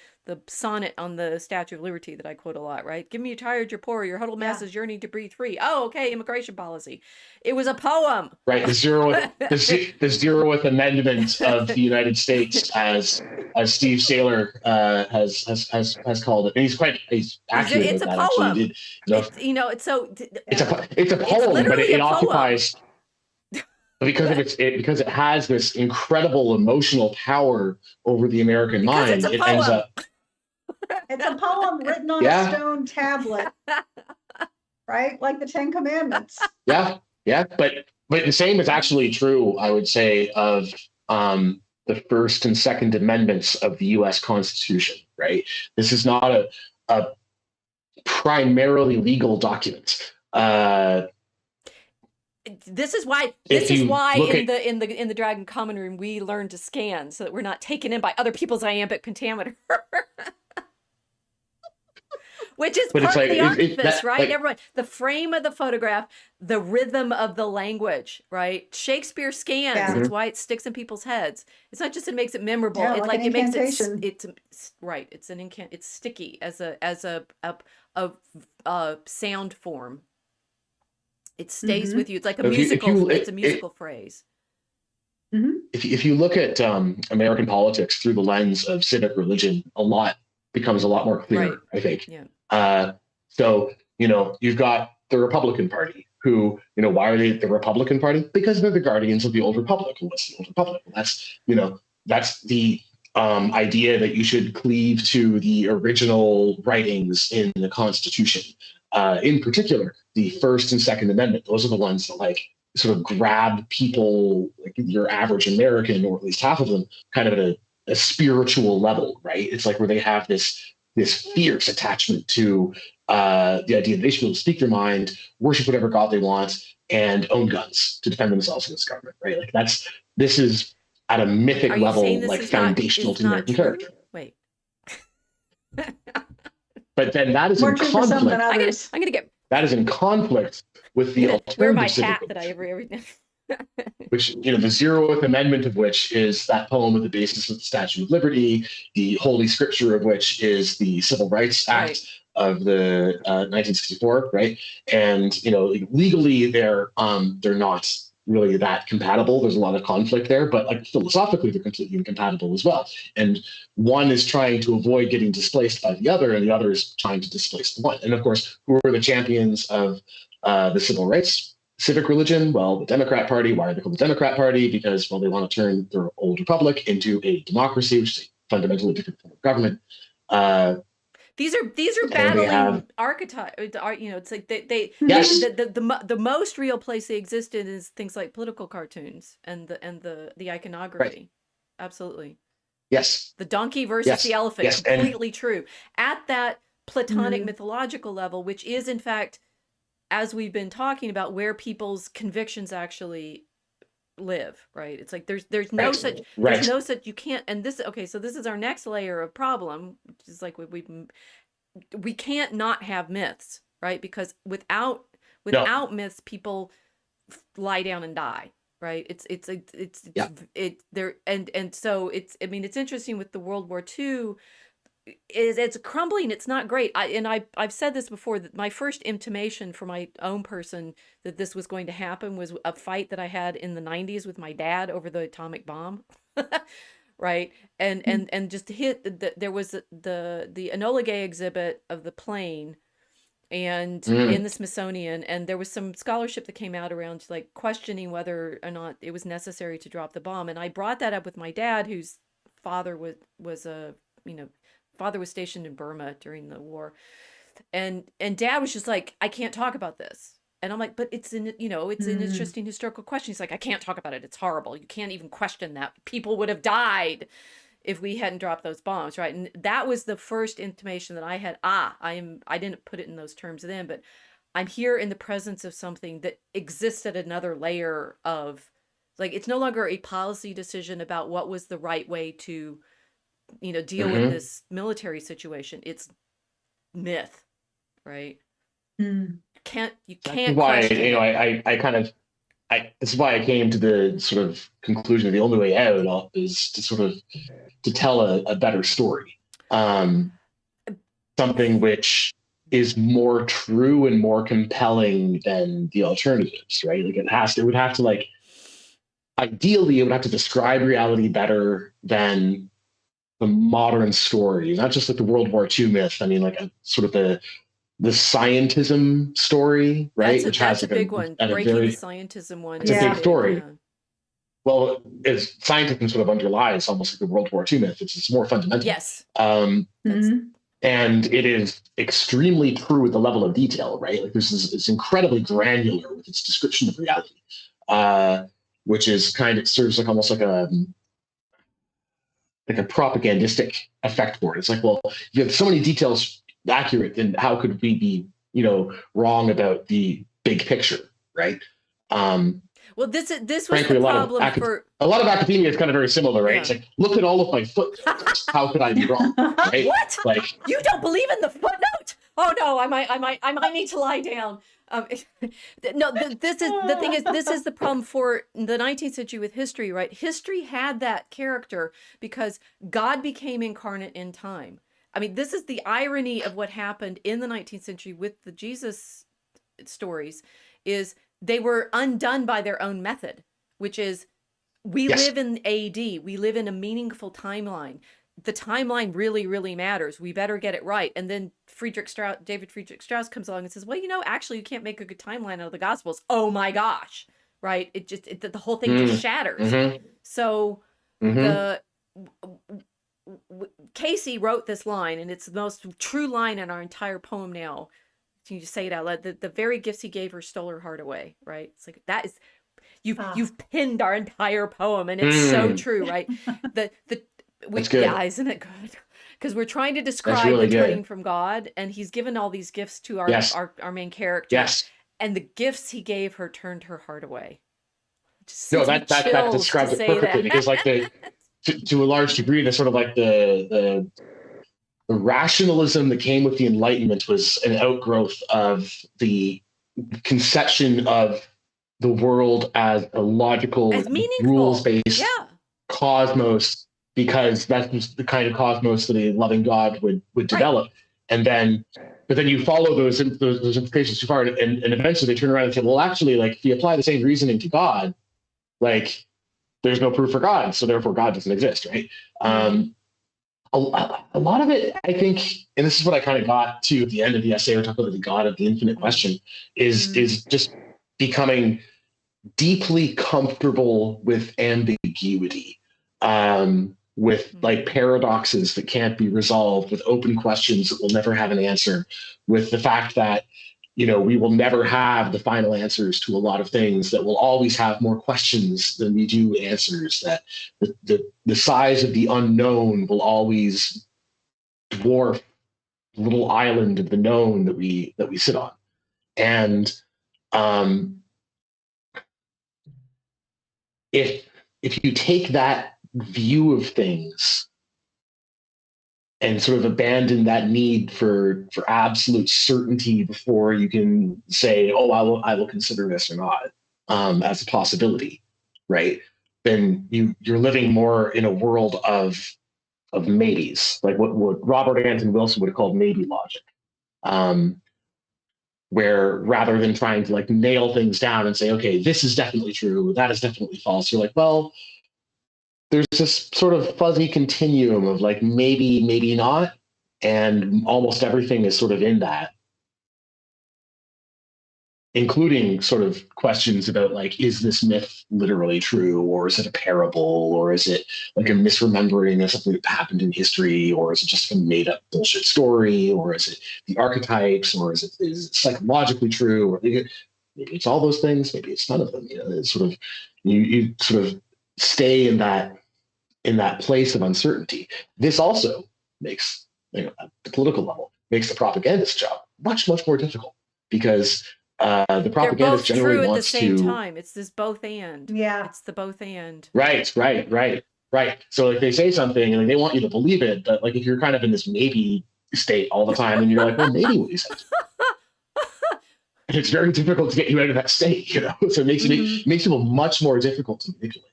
sonnet on the Statue of Liberty that I quote a lot, right? Give me your tired, your poor, your huddled masses yearning to breathe free. Oh, okay, immigration policy. It was a poem. Right, the zeroth amendment of the United States, as Steve Saylor has called it, and he's accurate. It's a poem. Actually. It's a poem, but it occupies. Because it has this incredible emotional power over the American mind, it ends up. It's a poem written on a stone tablet. right? Like the Ten Commandments. Yeah, yeah, but the same is actually true, I would say, of the First and Second Amendments of the U.S. Constitution. Right, this is not a primarily legal document. This is why If you look in at- the Dragon Common Room we learn to scan so that we're not taken in by other people's iambic pentameter. Which is But part it's like of the it- artifice, that- right? like- Everyone, the frame of the photograph, the rhythm of the language, right? Shakespeare scans. Yeah. That's why it sticks in people's heads. It's not just it makes it memorable. Yeah, It like an it makes incantation. it's right. It's an incant. It's sticky as a sound form. It stays with you. It's like a If you- if musical. you- It's a it- musical phrase. if you look at American politics through the lens of civic religion, a lot becomes a lot more clear, Right. I think. Yeah. So, you've got the Republican Party who, why are they the Republican Party? Because they're the guardians of the old Republic. And what's the old Republic? Well, that's the idea that you should cleave to the original writings in the Constitution. In particular, the First and Second Amendment. Those are the ones that like sort of grab people, like your average American, or at least half of them, kind of at a spiritual level, right? It's like where they have this fierce attachment to the idea that they should be able to speak their mind, worship whatever god they want, and own guns to defend themselves against government, right? Like this is at a mythic Are you level, saying this like is not- foundational is to the not American true? character. Wait. But then that is More in true for some than conflict. others. I'm gonna get That is in conflict with the wear my alternative civic hat that I religion, every which, the 0th Amendment of which is that poem at the basis of the Statue of Liberty, the holy scripture of which is the Civil Rights Act Right. of the 1964, right? And legally they're not really that compatible. There's a lot of conflict there, but like philosophically they're completely incompatible as well. And one is trying to avoid getting displaced by the other, and the other is trying to displace the one. And of course, who are the champions of the civil rights civic religion? Well, the Democrat Party. Why are they called the Democrat Party? Because, well, they want to turn their old republic into a democracy, which is a fundamentally different form of government. These are they battling have- archetypes. It's like they Yes. the most real place they exist in is things like political cartoons and the iconography. Absolutely. Yes. The donkey versus Yes. the elephant. Yes. And- Completely true. At that Platonic Mhm. mythological level, which is in fact, as we've been talking about, where people's convictions actually live, right? It's like there's no Right. such Right. there's no such you can't. And this so this is our next layer of problem, which is like we can't not have myths, right? Because without myths, people lie down and die, right? Yeah. So it's interesting with the World War II. It's crumbling. It's not great. I've said this before, that my first intimation for my own person that this was going to happen was a fight that I had in the 90s with my dad over the atomic bomb. Right. And just to hit there was the Enola Gay exhibit of the plane and in the Smithsonian, and there was some scholarship that came out around like questioning whether or not it was necessary to drop the bomb. And I brought that up with my dad, whose father was stationed in Burma during the war. And Dad was just like, I can't talk about this. And I'm like, but it's an interesting historical question. He's like, I can't talk about it. It's horrible. You can't even question that. People would have died if we hadn't dropped those bombs, right? And that was the first intimation that I had. I didn't put it in those terms then, but I'm here in the presence of something that exists at another layer of, like, it's no longer a policy decision about what was the right way to, deal with this military situation. It's myth, right? You can't Why question it. this is why I came to the sort of conclusion that the only way out is to sort of to tell a better story, something which is more true and more compelling than the alternatives, right? Like ideally it would have to describe reality better than the modern story, not just like the World War II myth. I mean, like sort of the scientism story, right? That's a big one. Breaking the scientism one. It's a big story. Yeah. Well, as scientism sort of underlies almost like the World War II myth. It's more fundamental. Yes. Um, That's- And it is extremely true with the level of detail, right? Like this is it's incredibly granular with its description of reality, uh, which is kind of serves like almost like a propagandistic effect for it. It's like, well, you have so many details accurate, then how could we be, wrong about the big picture, right? Um, Well, this was Frankly, the problem for a lot of academia is kind of very similar, right? Yeah. It's like, look at all of my footnotes. How could I be wrong, right? What? Like, You don't believe in the footnote? Oh no, I might need to lie down. No, this is the thing is this is the problem for the 19th century with history, right? History had that character because God became incarnate in time. I mean, this is the irony of what happened in the 19th century with the Jesus stories, is they were undone by their own method, which is we yes, live in AD. We live in a meaningful timeline. The timeline really, really matters. We better get it right. And then David Friedrich Strauss comes along and says, well, actually, you can't make a good timeline out of the Gospels. Oh my gosh, right? The whole thing just shatters. So the Casey wrote this line, and it's the most true line in our entire poem now. Can you just say it out loud? The very gifts he gave her stole her heart away, right? It's like that is you've pinned our entire poem, and it's so true, right? Isn't it good? Because we're trying to describe really the turning from God, and he's given all these gifts to our main character. Yes. And the gifts he gave her turned her heart away. No, that describes it perfectly, because like to a large degree, the sort of like the rationalism that came with the Enlightenment was an outgrowth of the conception of the world as a logical, rules-based cosmos, because that's the kind of cosmos that a loving God would develop. Right. But then you follow those implications too far, and eventually they turn around and say, well, actually, like if you apply the same reasoning to God, like there's no proof for God, so therefore God doesn't exist, right? A lot of it, I think, and this is what I kind of got to at the end of the essay, we talk about the God of the infinite question, is just becoming deeply comfortable with ambiguity, with like paradoxes that can't be resolved, with open questions that will never have an answer, with the fact that we will never have the final answers to a lot of things, that will always have more questions than we do answers, that the size of the unknown will always dwarf the little island of the known that we sit on. And if you take that view of things and sort of abandon that need for absolute certainty before you can say, oh, I will consider this or not, as a possibility, right? Then you're living more in a world of maybes, like what Robert Anton Wilson would have called maybe logic, where rather than trying to like nail things down and say, okay, this is definitely true, that is definitely false, you're like, well, there's this sort of fuzzy continuum of like maybe, maybe not, and almost everything is sort of in that, including sort of questions about like, is this myth literally true, or is it a parable, or is it like a misremembering of something that happened in history, or is it just a made up bullshit story, or is it the archetypes, or is it psychologically true, or maybe it's all those things, maybe it's none of them. It's sort of you sort of stay in that place of uncertainty. This also makes, at the political level, makes the propagandist job much, much more difficult, because the propagandist generally wants to. They're both true at the same time. It's this both and. Yeah. It's the both and. Right. So like they say something and they want you to believe it, but like if you're kind of in this maybe state all the time, and you're like, well, maybe what he said. And it's very difficult to get you out of that state, So it makes makes people much more difficult to manipulate.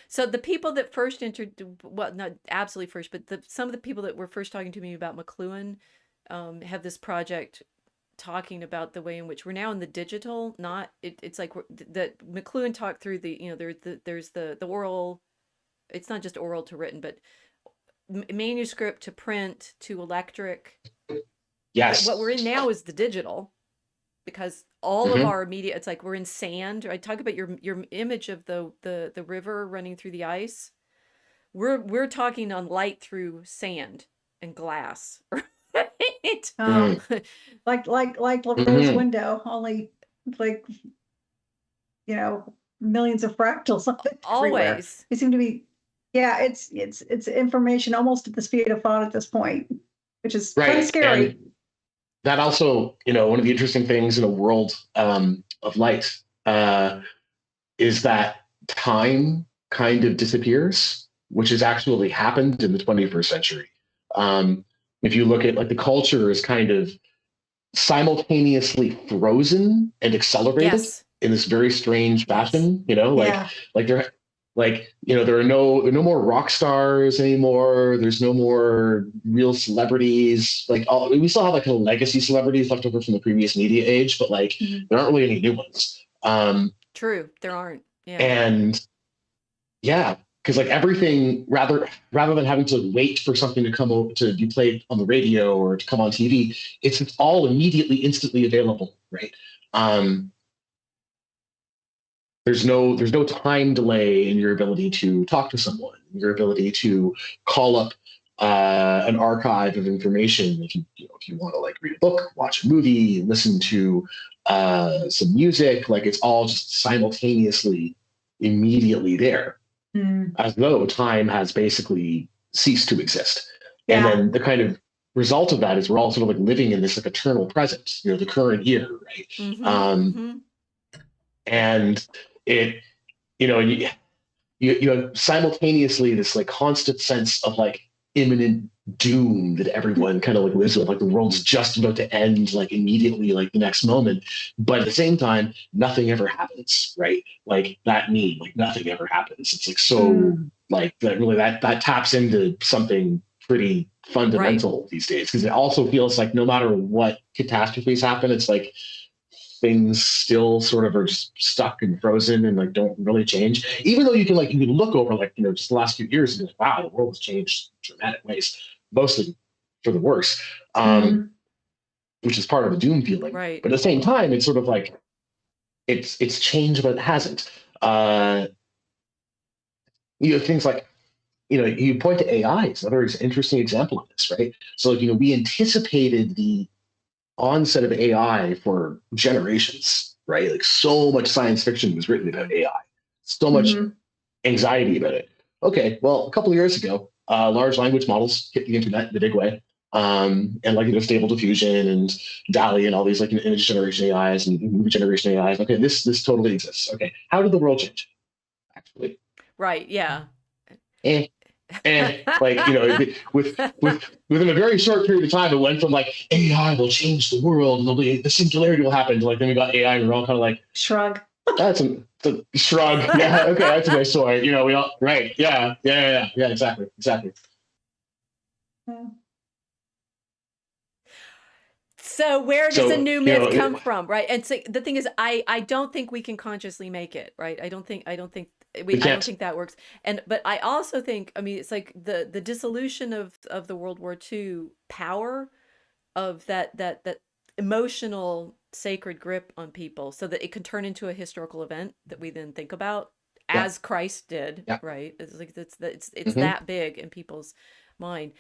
So the people that first well, not absolutely first, but some of the people that were first talking to me about McLuhan have this project talking about the way in which we're now in the digital, it's like that McLuhan talked through there's the oral, it's not just oral to written, but manuscript to print to electric. Yes. But what we're in now is the digital, because all of our media, it's like we're in sand. I talk about your image of the river running through the ice. We're talking on light through sand, and glass, right? Oh, like Rose Mhm. window, only like, millions of fractals on it everywhere. Always. They seem to be, yeah, it's information almost at the speed of thought at this point, which is kind of Right. scary. And that also, one of the interesting things in a world of light is that time kind of disappears, which has actually happened in the 21st century. Um, if you look at like the culture is kind of simultaneously frozen and accelerated Yes. in this very strange Yes. fashion, Yeah. like there are no more rock stars anymore. There's no more real celebrities. We still have like kind of legacy celebrities left over from the previous media age, but like Mhm. there aren't really any new ones. True. There aren't. Yeah. And yeah, because like everything, rather than having to wait for something to come over to be played on the radio or to come on TV, it's all immediately, instantly available, right? Um, there's no time delay in your ability to talk to someone, your ability to call up an archive of information if you want to like read a book, watch a movie, listen to some music, like it's all just simultaneously, immediately there, Mm. as though time has basically ceased to exist. And Yeah. then the kind of result of that is we're all sort of like living in this like eternal present, the current year, right? Mm-hmm. Um, Mm-hmm. and it, and you have simultaneously this like constant sense of like imminent doom that everyone kind of like lives with, like the world's just about to end, like immediately, like the next moment. But at the same time, nothing ever happens, right? Like that meme, like nothing ever happens. It's like so like that really that taps into something pretty fundamental these days, because it also feels like no matter what catastrophes happen, it's like things still sort of are just stuck and frozen and like don't really change. Even though you can look over just the last few years and be like, wow, the world has changed in dramatic ways, mostly for the worse, which is part of the doom feeling. Right. But at the same time, it's sort of like it's changed, but it hasn't. Things like you point to AI as another interesting example of this, right? So we anticipated the onset of AI for generations, right? Like so much science fiction was written about AI, so much anxiety about it. Okay, well, a couple of years ago, large language models hit the internet in a big way. And like Stable Diffusion and DALL-E and all these like image generation AIs and movie generation AIs. Okay, this totally exists. Okay, how did the world change? Actually, Right. Yeah. and like within a very short period of time, it went from like AI will change the world and the singularity will happen to like then we got AI and we're all kind of like Shrug. that's a shrug. Yeah, okay, that's a nice story. We all right. Yeah, exactly. Yeah. So where does a So new myth come from, right? And so the thing is, I don't think we can consciously make it, right? I don't think that works. But I also think, I mean, it's like the dissolution of the World War II power of that emotional sacred grip on people, so that it can turn into a historical event that we then think about as Christ did, right? It's like it's that big in people's mind.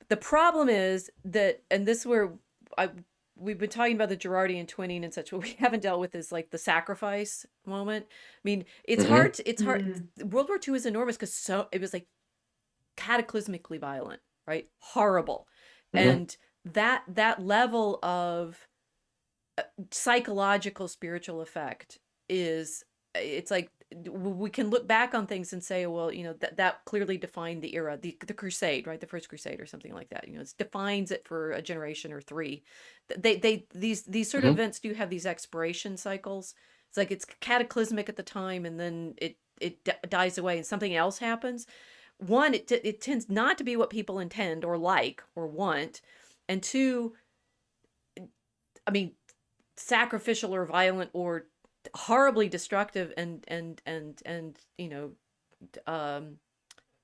The problem is that, and this is where we've been talking about the Girardian twinning and such. What we haven't dealt with is like the sacrifice moment. I mean, it's hard. It's hard. World War II is enormous because it was like cataclysmically violent, right? Horrible, and that level of psychological spiritual effect it's like we can look back on things and say, well, that clearly defined the era, the crusade, right? The first crusade or something like that. It defines it for a generation or three. These sort of events do have these expiration cycles. It's like it's cataclysmic at the time, and then it dies away and something else happens. One, it tends not to be what people intend or like or want, and two, I mean, sacrificial or violent or horribly destructive and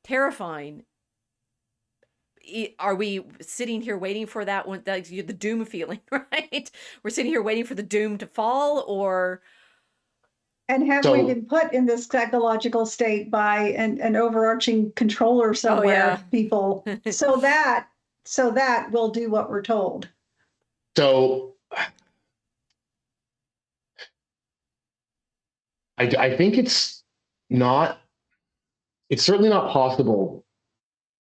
terrifying. Are we sitting here waiting for that one, the doom feeling, right? We're sitting here waiting for the doom to fall, or and have we been put in this psychological state by an overarching controller somewhere, people, so that so that we'll do what we're told. So I think it's certainly not possible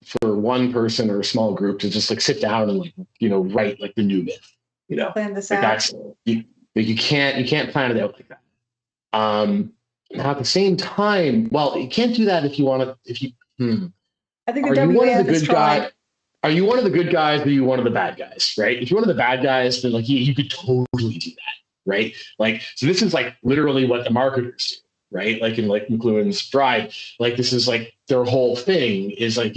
for one person or a small group to just like sit down and like, write like the new myth, Plan this like out. that's, you can't plan it out like that. Now at the same time, well, you can't do that if you want to, I think are the you one of WAF the has good tried. guys? Are you one of the good guys or are you one of the bad guys, right? If you're one of the bad guys, then like you could totally do that, right? Like, so this is like literally what the marketers do, right? Like in like McLuhan's Bride, like this is like their whole thing is like,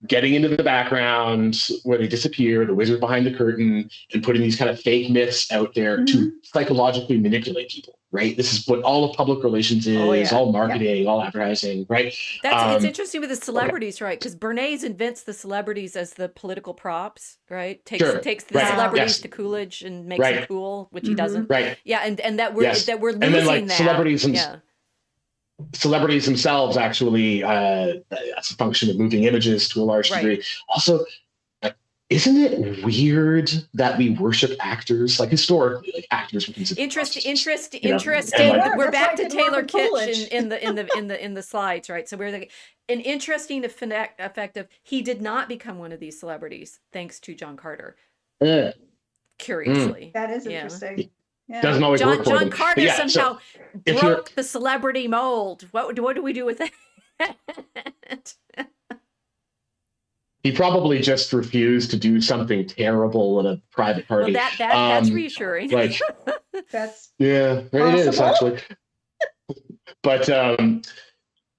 getting into the background where they disappear, the wizard behind the curtain, and putting these kind of fake myths out there to psychologically manipulate people, right? This is what all of public relations is, all marketing, all advertising, right? It's interesting with the celebrities, right? Because Bernays invents the celebrities as the political props, right? Takes the celebrities to Coolidge and makes them cool, which he doesn't. Right. Yeah, and that we're losing and then like that. Celebrities themselves actually, that's a function of moving images to a large degree. Also, isn't it weird that we worship actors? Like historically, like actors were considered interesting. Like, we're back to Taylor Kitsch in the slides, right? So we're like an interesting effect of he did not become one of these celebrities thanks to John Carter. Curiously, that is interesting. Yeah. Doesn't always work for John Carter somehow broke the celebrity mold. What do we do with that? He probably just refused to do something terrible at a private party. Well, that's reassuring. Like, that's it is actually. But so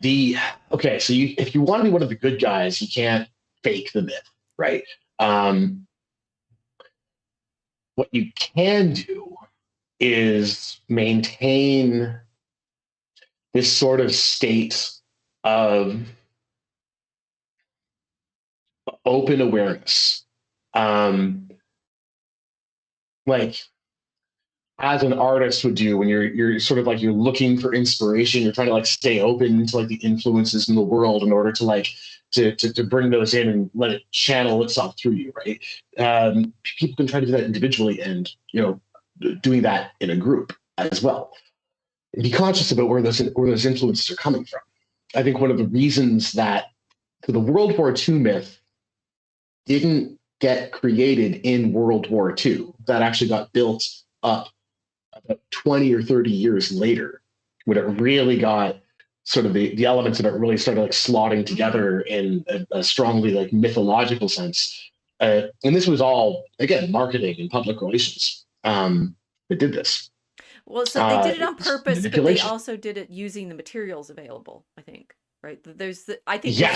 if you want to be one of the good guys, you can't fake the myth, right? What you can do is maintain this sort of state of open awareness. Like as an artist would do when you're sort of like you're looking for inspiration, you're trying to like stay open to like the influences in the world in order to like to bring those in and let it channel itself through you, right? People can try to do that individually and doing that in a group as well. And be conscious about where those influences are coming from. I think one of the reasons that the World War II myth didn't get created in World War II, that actually got built up about 20 or 30 years later, when it really got sort of the elements of it really started like slotting together in a strongly like mythological sense. And this was all, again, marketing and public relations that did this. Well, so they did it on purpose, but they also did it using the materials available, I think, right? There's the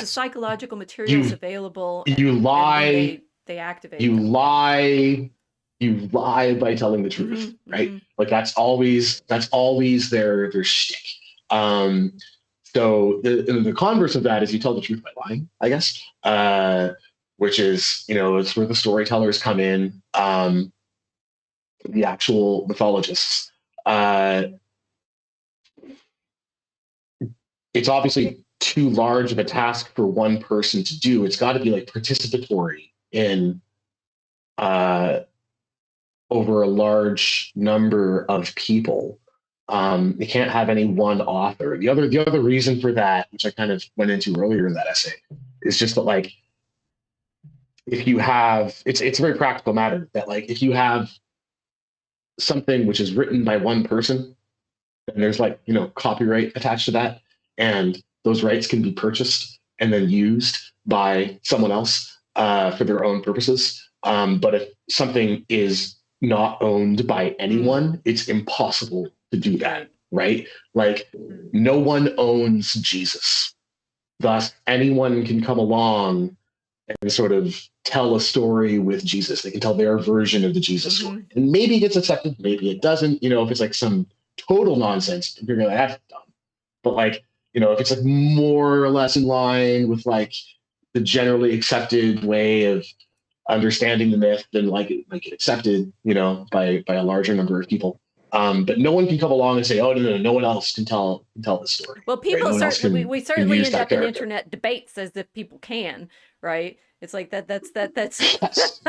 psychological materials available. You lie. They activate. You lie by telling the truth, right? Like that's always their shtick. So the converse of that is you tell the truth by lying, I guess, which is, it's where the storytellers come in, the actual mythologists. It's obviously too large of a task for one person to do. It's got to be like participatory in over a large number of people. You can't have any one author. The other reason for that, which I kind of went into earlier in that essay, is just that like if you have it's a very practical matter that like if you have something which is written by one person, and there's like copyright attached to that, and those rights can be purchased and then used by someone else for their own purposes. But if something is not owned by anyone, it's impossible to do that, right? Like no one owns Jesus. Thus, anyone can come along and sort of tell a story with Jesus. They can tell their version of the Jesus story. And maybe it gets accepted, maybe it doesn't. If it's like some total nonsense, you're gonna have to dumb. But like, if it's like more or less in line with like the generally accepted way of understanding the myth, then like it might get accepted, by a larger number of people. But no one can come along and say, "Oh no one else can tell this story." Well, people we certainly end up in internet debates as if people can, right? It's like that's that's Yes.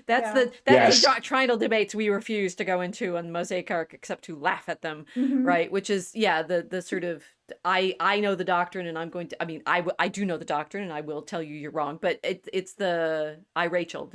that's Yes. the triangle debates we refuse to go into on the Mosaic Arc, except to laugh at them, right? Which is the sort of I know the doctrine, and I'm going to. I mean, I do know the doctrine, and I will tell you you're wrong. But it's the Rachel.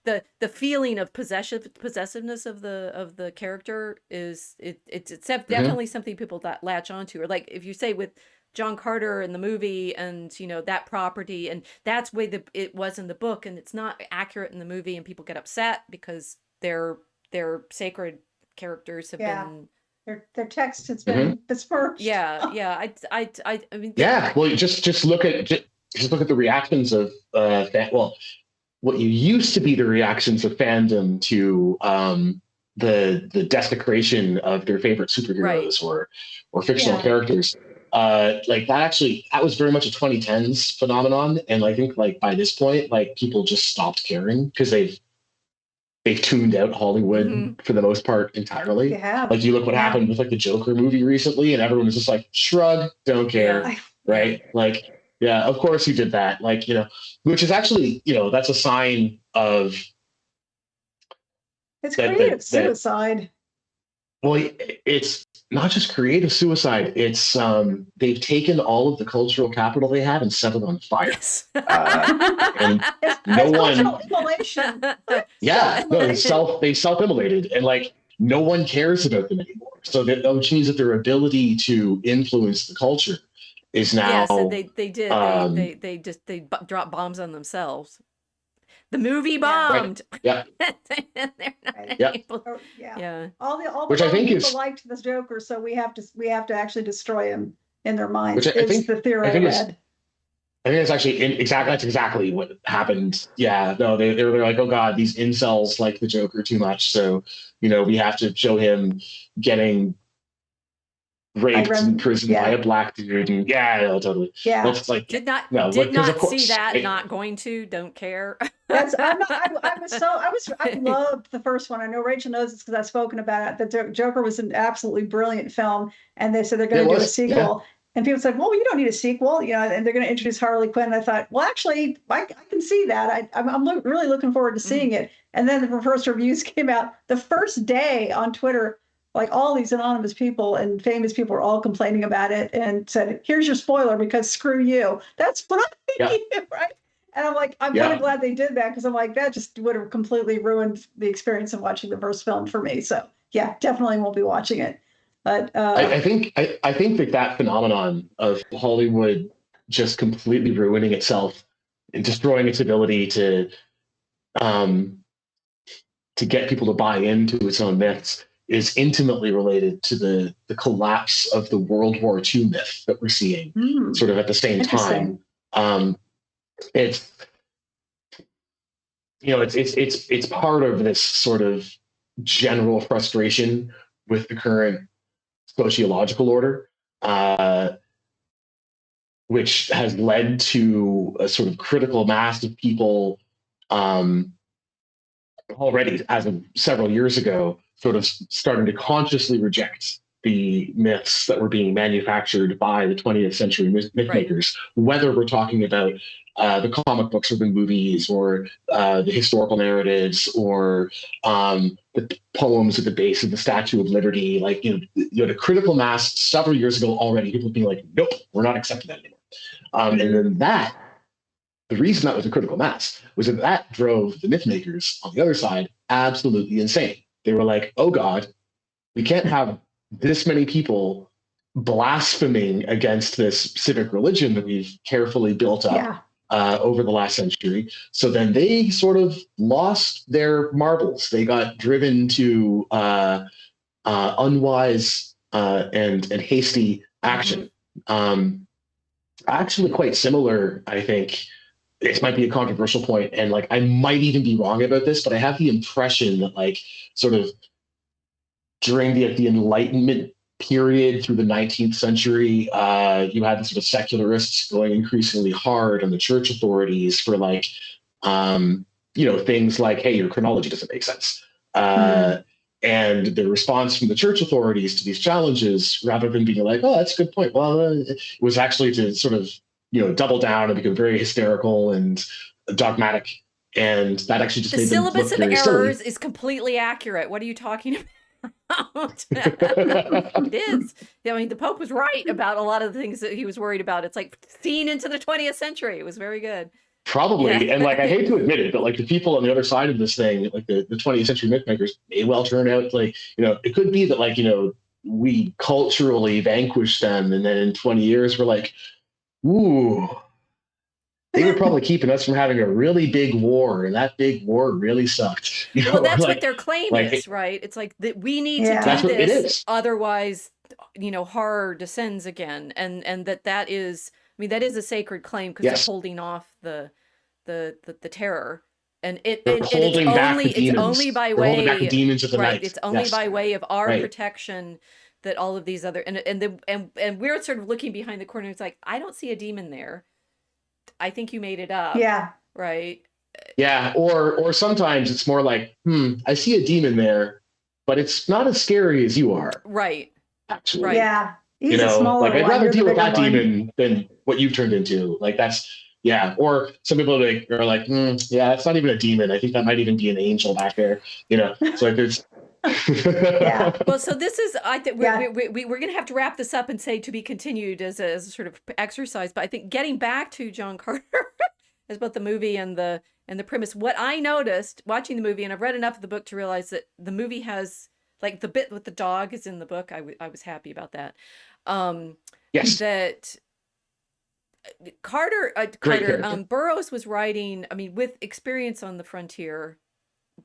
The feeling of possessiveness of the character is it's definitely something people that latch onto. Or like if you say with John Carter in the movie, and that property, and that's the way it was in the book, and it's not accurate in the movie, and people get upset because their sacred characters have been their text has been besmirched. I mean Well, just look at the reactions of what you used to be the reactions of fandom to the desecration of their favorite superheroes or fictional characters. Like that was very much a 2010s phenomenon, and I think like by this point, like people just stopped caring because they've tuned out Hollywood for the most part entirely. Like you look what happened with like the Joker movie recently, and everyone was just like, shrug, don't care, right? Like, yeah, of course he did that. Like, which is actually, that's a sign of it's creative suicide. Well, it's not just creative suicide. It's they've taken all of the cultural capital they have and set it on fire. Yes. And no one. They self-immolated, and like no one cares about them anymore. So that which means that their ability to influence the culture is now. Yes, and they did. They dropped bombs on themselves. The movie bombed. Yeah. They're not able. All the which I think people is liked this Joker, so we have to actually destroy him in their minds. Which I think the theory I read. I think it's actually that's exactly what happened. Yeah, no, they're like, oh god, these incels like the Joker too much, so we have to show him getting raped in prison by a black dude, and totally. Yeah, that's like did not course, see that. Not going to. Don't care. I loved the first one. I know Rachel knows this because I've spoken about it. The Joker was an absolutely brilliant film, and they said they're going to do a sequel. Yeah. And people said, well, you don't need a sequel, and they're going to introduce Harley Quinn. And I thought, well, actually, I can see that. I'm really looking forward to seeing it. And then the first reviews came out the first day on Twitter. Like all these anonymous people and famous people were all complaining about it and said, here's your spoiler because screw you. That's what I'm thinking, right? And I'm like, I'm kind of glad they did that because I'm like, that just would have completely ruined the experience of watching the first film for me. So yeah, definitely won't be watching it. But I think that phenomenon of Hollywood just completely ruining itself and destroying its ability to get people to buy into its own myths is intimately related to the collapse of the World War II myth that we're seeing sort of at the same time. It's part of this sort of general frustration with the current sociological order, which has led to a sort of critical mass of people already, as of several years ago, sort of starting to consciously reject the myths that were being manufactured by the 20th century myth makers, whether we're talking about the comic books or the movies or the historical narratives or the poems at the base of the Statue of Liberty. Like, you had a critical mass several years ago already, people being like, nope, we're not accepting that anymore. And then the reason that was a critical mass was that drove the myth makers on the other side absolutely insane. They were like, oh God, we can't have this many people blaspheming against this civic religion that we've carefully built up over the last century. So then they sort of lost their marbles. They got driven to unwise and hasty action. Actually quite similar, I think. This might be a controversial point, and like I might even be wrong about this, but I have the impression that like sort of during the Enlightenment period through the 19th century, you had the sort of secularists going increasingly hard on the church authorities for like, things like, hey, your chronology doesn't make sense. And the response from the church authorities to these challenges, rather than being like, oh, that's a good point. Well, it was actually to sort of double down and become very hysterical and dogmatic. And that actually just The made them syllabus look of very errors silly. is completely accurate. What are you talking about? It is. I mean, the Pope was right about a lot of the things that he was worried about. It's like seen into the 20th century. It was very good. Probably. Yeah. And like, I hate to admit it, but like the people on the other side of this thing, like the 20th century myth makers may well turn out like, it could be that like, we culturally vanquished them. And then in 20 years, we're like, ooh, they were probably keeping us from having a really big war. And that big war really sucked. Well, that's like, what their claim like, is, right? It's like that we need Yeah. to that's do what it this, is. otherwise, horror descends again, and that is, I mean, that is a sacred claim because Yes. they're holding off the terror, and They're holding back the demons. it's only by They're holding back way, the demons of the right? night. It's only Yes. by way of our Right. protection that all of these other and we're sort of looking behind the corner. It's like, I don't see a demon there. I think you made it up. Yeah. Right. Yeah, or sometimes it's more like, I see a demon there, but it's not as scary as you are. Right. Actually, Right. Yeah. He's a smaller like I'd one. rather You're the deal with bigger that one. demon than what you've turned into. Like that's, yeah. Or some people are like, yeah, it's not even a demon. I think that might even be an angel back there. So like there's. Yeah. Well, so this is, I think Yeah. we're going to have to wrap this up and say to be continued as a sort of exercise. But I think getting back to John Carter as both the movie and the premise, what I noticed watching the movie, and I've read enough of the book to realize that the movie has, like, the bit with the dog is in the book. I was happy about that. Yes. That Carter Burroughs was writing, I mean, with experience on the frontier,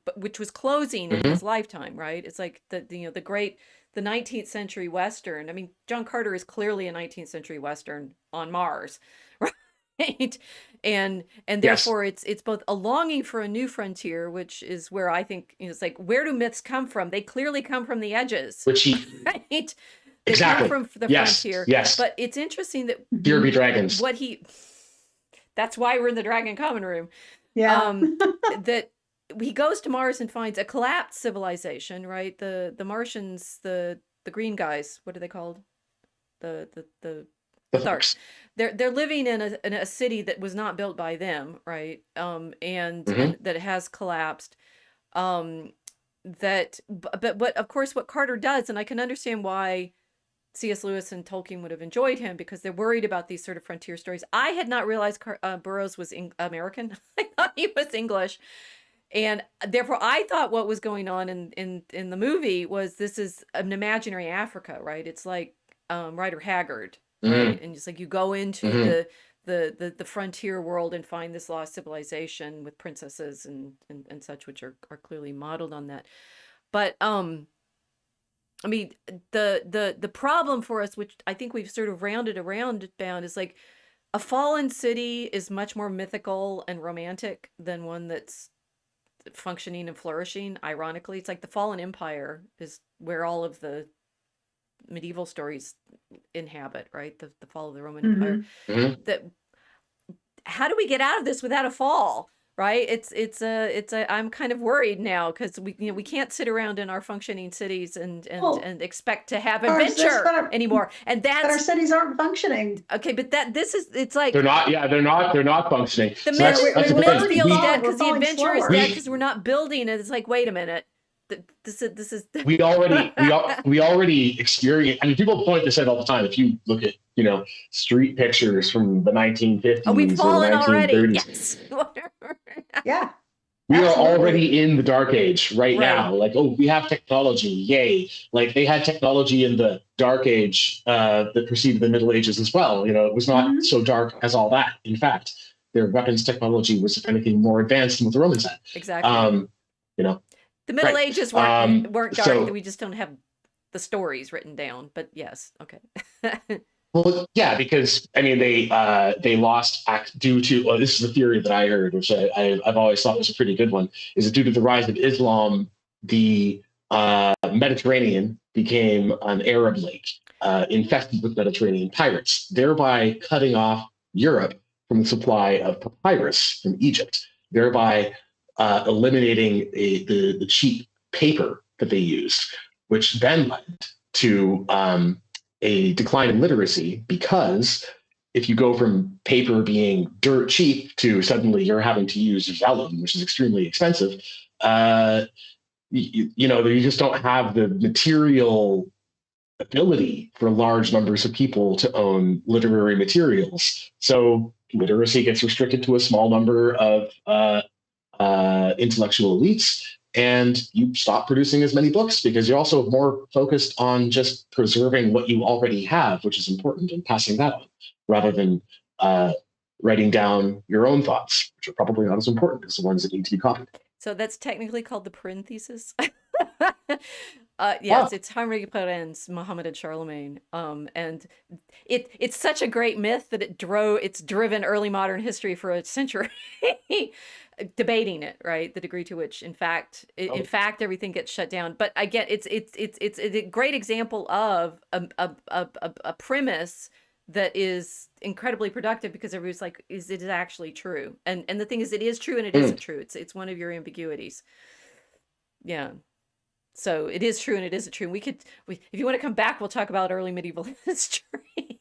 but which was closing in his lifetime, right? It's like the 19th century Western. I mean, John Carter is clearly a 19th century Western on Mars, right? And therefore it's both a longing for a new frontier, which is where I think, it's like, where do myths come from? They clearly come from the edges, Which he right? They exactly come from the yes frontier. yes. But it's interesting that Fear be dragons. That's why we're in the Dragon Common Room. Yeah. That he goes to Mars and finds a collapsed civilization, right? The Martians, the green guys, what are they called? The Tharks. They're living in a city that was not built by them, right? And that has collapsed. But of course, what Carter does, and I can understand why C.S. Lewis and Tolkien would have enjoyed him, because they're worried about these sort of frontier stories. I had not realized Burroughs was American. I thought he was English. And therefore, I thought what was going on in the movie was, this is an imaginary Africa, right? It's like Rider Haggard, right? And it's like you go into the frontier world and find this lost civilization with princesses and such, which are clearly modeled on that. But I mean, the problem for us, which I think we've sort of rounded around bound, is like a fallen city is much more mythical and romantic than one that's functioning and flourishing. Ironically, it's like the fallen empire is where all of the medieval stories inhabit, right? The fall of the Roman Empire. That, how do we get out of this without a fall? Right? It's I'm kind of worried now, because we can't sit around in our functioning cities and expect to have adventure anymore. And that's, but our cities aren't functioning. Okay, but it's like they're not functioning. The So myth the thing. feels dead because the falling adventure is slower. dead because we're not building it. It's like, wait a minute, this is we already experience. I mean, people point this out all the time. If you look at street pictures from the 1950s we've or fallen the 1930s, already. Yes. Yeah. we are Absolutely. already in the dark age right now. Like, oh, we have technology, yay! Like they had technology in the dark age that preceded the Middle Ages as well. It was not so dark as all that. In fact, their weapons technology was, if anything, more advanced than what the Romans had. Exactly. The Middle Ages weren't dark. So, we just don't have the stories written down. But yes, okay. Well, yeah, because I mean they lost due to this is a theory that I heard, which I've always thought was a pretty good one, is that due to the rise of Islam, the Mediterranean became an Arab lake infested with Mediterranean pirates, thereby cutting off Europe from the supply of papyrus from Egypt, thereby eliminating the cheap paper that they used, which then led to a decline in literacy, because if you go from paper being dirt cheap to suddenly you're having to use vellum, which is extremely expensive, you just don't have the material ability for large numbers of people to own literary materials. So literacy gets restricted to a small number of intellectual elites, and you stop producing as many books because you're also more focused on just preserving what you already have, which is important, and passing that on, rather than writing down your own thoughts, which are probably not as important as the ones that need to be copied. So that's technically called the parenthesis. Ah, It's Henri Perren's Muhammad and Charlemagne. And it's such a great myth that it's driven early modern history for a century, debating it, right? The degree to which, in fact, everything gets shut down. But I get it's a great example of a premise that is incredibly productive because everybody's like, is it actually true? And the thing is, it is true and it isn't true. It's one of your ambiguities. Yeah. So it is true and it isn't true. If you want to come back, we'll talk about early medieval history.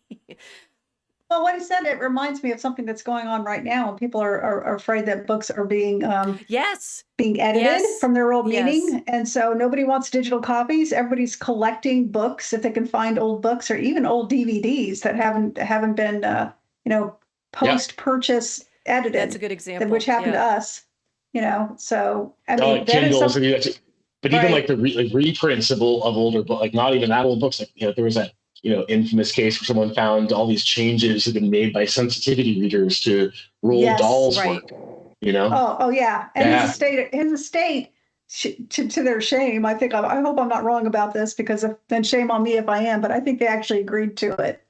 Well, what he said, it reminds me of something that's going on right now. And people are afraid that books are being Yes. being edited Yes. from their old Yes. meaning. And so nobody wants digital copies. Everybody's collecting books if they can find old books or even old DVDs that haven't been post-purchase edited. That's a good example. Which happened to us. So I mean, that is Kindles, something. but even Right. like the reprints of older books, like not even that old books, like there was that infamous case where someone found all these changes had been made by sensitivity readers to Roald Yes. Dahl's Right. work. Oh yeah, and Yeah. his estate, to their shame, I think I hope I'm not wrong about this because then shame on me if I am, but I think they actually agreed to it.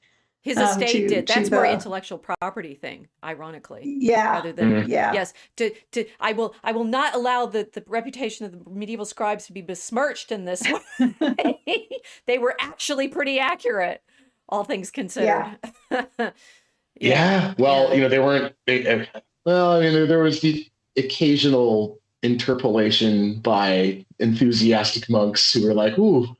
His estate did. to That's more the- intellectual property thing, ironically. Yeah. Rather than Yeah. yes, I will not allow the reputation of the medieval scribes to be besmirched in this way. They were actually pretty accurate, all things considered. Yeah. Well, they weren't. Well, I mean, there was the occasional interpolation by enthusiastic monks who were like, "Ooh,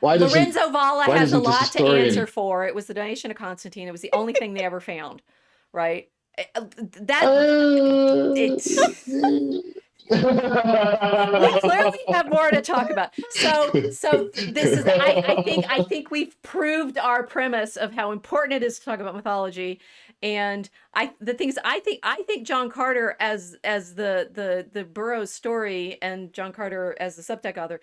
Lorenzo Valla why has a doesn't this lot to historian-" answer for. It was the donation of Constantine. It was the only thing they ever found, right? We clearly have more to talk about. So this is I think we've proved our premise of how important it is to talk about mythology. And I think John Carter as the Burroughs story and John Carter as the substack author,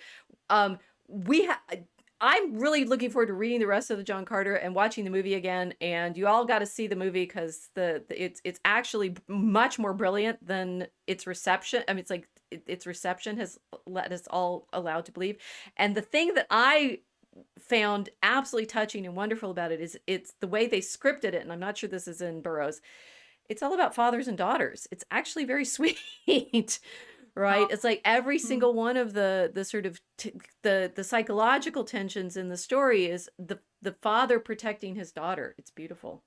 I'm really looking forward to reading the rest of the John Carter and watching the movie again. And you all got to see the movie because it's actually much more brilliant than its reception. I mean, it's like its reception has let us all allowed to believe. And the thing that I found absolutely touching and wonderful about it is it's the way they scripted it. And I'm not sure this is in Burroughs. It's all about fathers and daughters. It's actually very sweet. Right. It's like every single one of the sort of the psychological tensions in the story is the father protecting his daughter. It's beautiful.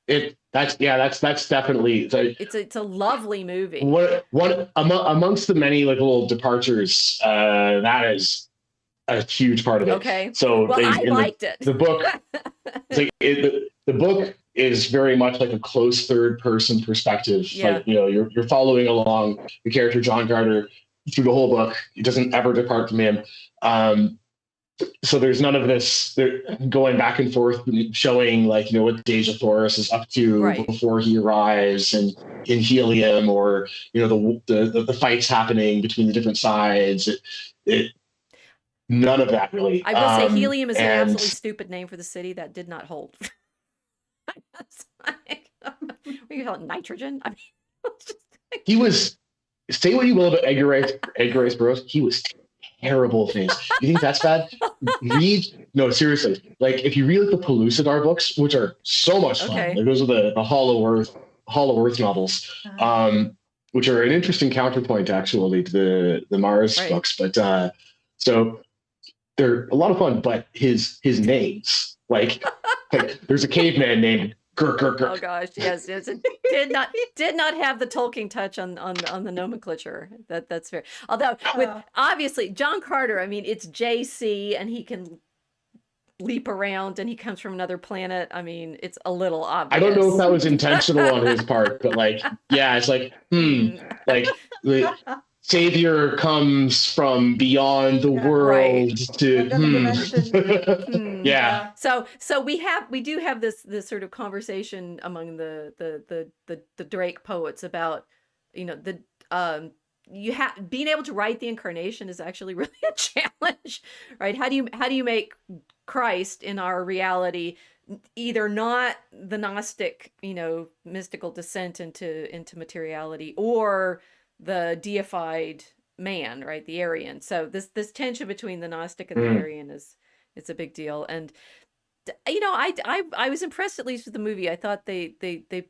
That's definitely. It's a lovely movie. One amongst the many like little departures, that is a huge part of it. Okay. So well, I liked it. The book, the book is very much like a close third person perspective. Yeah. Like, you're following along the character John Carter through the whole book. He doesn't ever depart from him. So there's none of this going back and forth showing like, what Deja Thoris is up to before he arrives and in Helium, or, the fights happening between the different sides. None of that really. I will say Helium is an absolutely stupid name for the city that did not hold. It's like, we call it nitrogen. I mean, he was. Say what you will about Edgar Rice Burroughs, he was terrible things. You think that's bad? No, seriously. Like if you read like the Pellucidar books, which are so much fun. Okay. Like those are the Hollow Earth novels, which are an interesting counterpoint actually to the Mars books. But so they're a lot of fun. But his names, like there's a caveman named Gurk, Gurk, Gurk. Oh gosh, yes, it did not have the Tolkien touch on the nomenclature. That's fair. Although with obviously John Carter, I mean it's JC, and he can leap around and he comes from another planet. I mean, it's a little obvious. I don't know if that was intentional on his part, but like, yeah, it's like, like the savior comes from beyond the world to Another dimension. yeah. So we do have this sort of conversation among the Drake poets about, you know, you have being able to write the incarnation is actually really a challenge, right? How do you make Christ in our reality either not the Gnostic, you know, mystical descent into materiality, or the deified man, right? The Aryan. So this tension between the Gnostic and the Aryan it's a big deal. And you know, I was impressed, at least with the movie. I thought they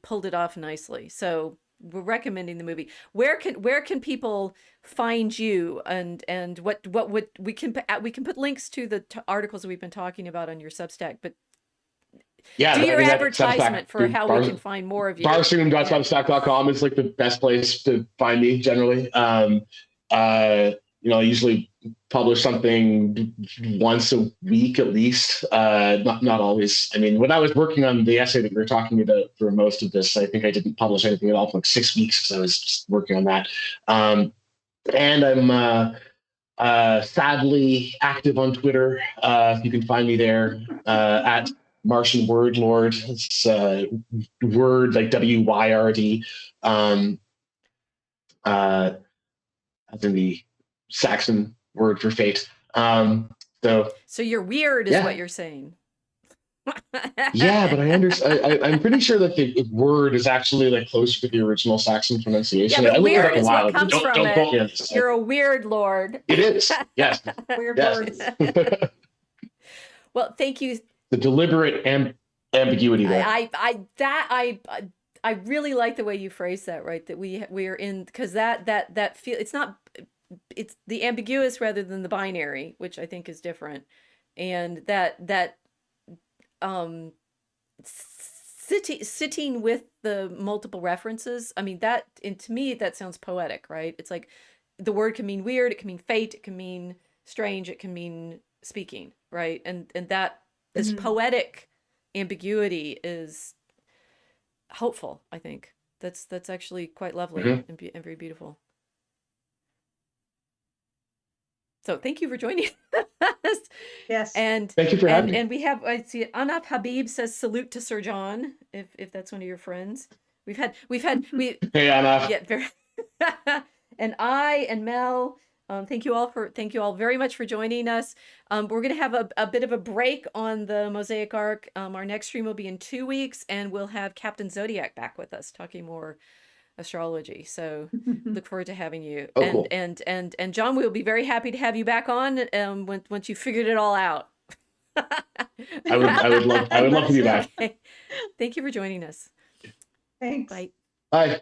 pulled it off nicely. So we're recommending the movie. Where can people find you, and what would we can put links to the articles that we've been talking about on your Substack, but yeah, do your that advertisement Substack, for how we can find more of you. Barsoom.substack.com is like the best place to find me generally. You know, I usually publish something once a week at least. Not always. I mean, when I was working on the essay that we were talking about for most of this, I think I didn't publish anything at all for like 6 weeks because I was just working on that. And I'm sadly active on Twitter. You can find me there at Martian Word Lord. It's word like WYRD. As in the Saxon word for fate. So you're weird is what you're saying. Yeah, but I'm pretty sure that the word is actually like closer to the original Saxon pronunciation. Yeah, but I looked it weird up a is while what ago. comes Don't from quote me on it. this. You're a weird lord. It is. Yes. Weird Yes. words. Well, thank you. The deliberate ambiguity there. I really like the way you phrase that, right? That we're in, because that feel, it's the ambiguous rather than the binary, which I think is different. And that sitting with the multiple references, I mean, that, and to me that sounds poetic, right? It's like the word can mean weird, it can mean fate, it can mean strange, it can mean speaking, right? And that this poetic ambiguity is hopeful. I think that's actually quite lovely and very beautiful. So thank you for joining us. Yes. And thank you for having me. And we have, I see Anaf Habib says salute to Sir John, if that's one of your friends. We've had Hey Anaf. yeah, very and I and Mel, thank you all very much for joining us. We're going to have a bit of a break on the Mosaic Arc. Our next stream will be in 2 weeks, and we'll have Captain Zodiac back with us talking more astrology. So look forward to having you. Oh, and, cool. and John, we'll be very happy to have you back on once you figured it all out. I would love to be back. Okay. Thank you for joining us. Thanks. Bye. Bye.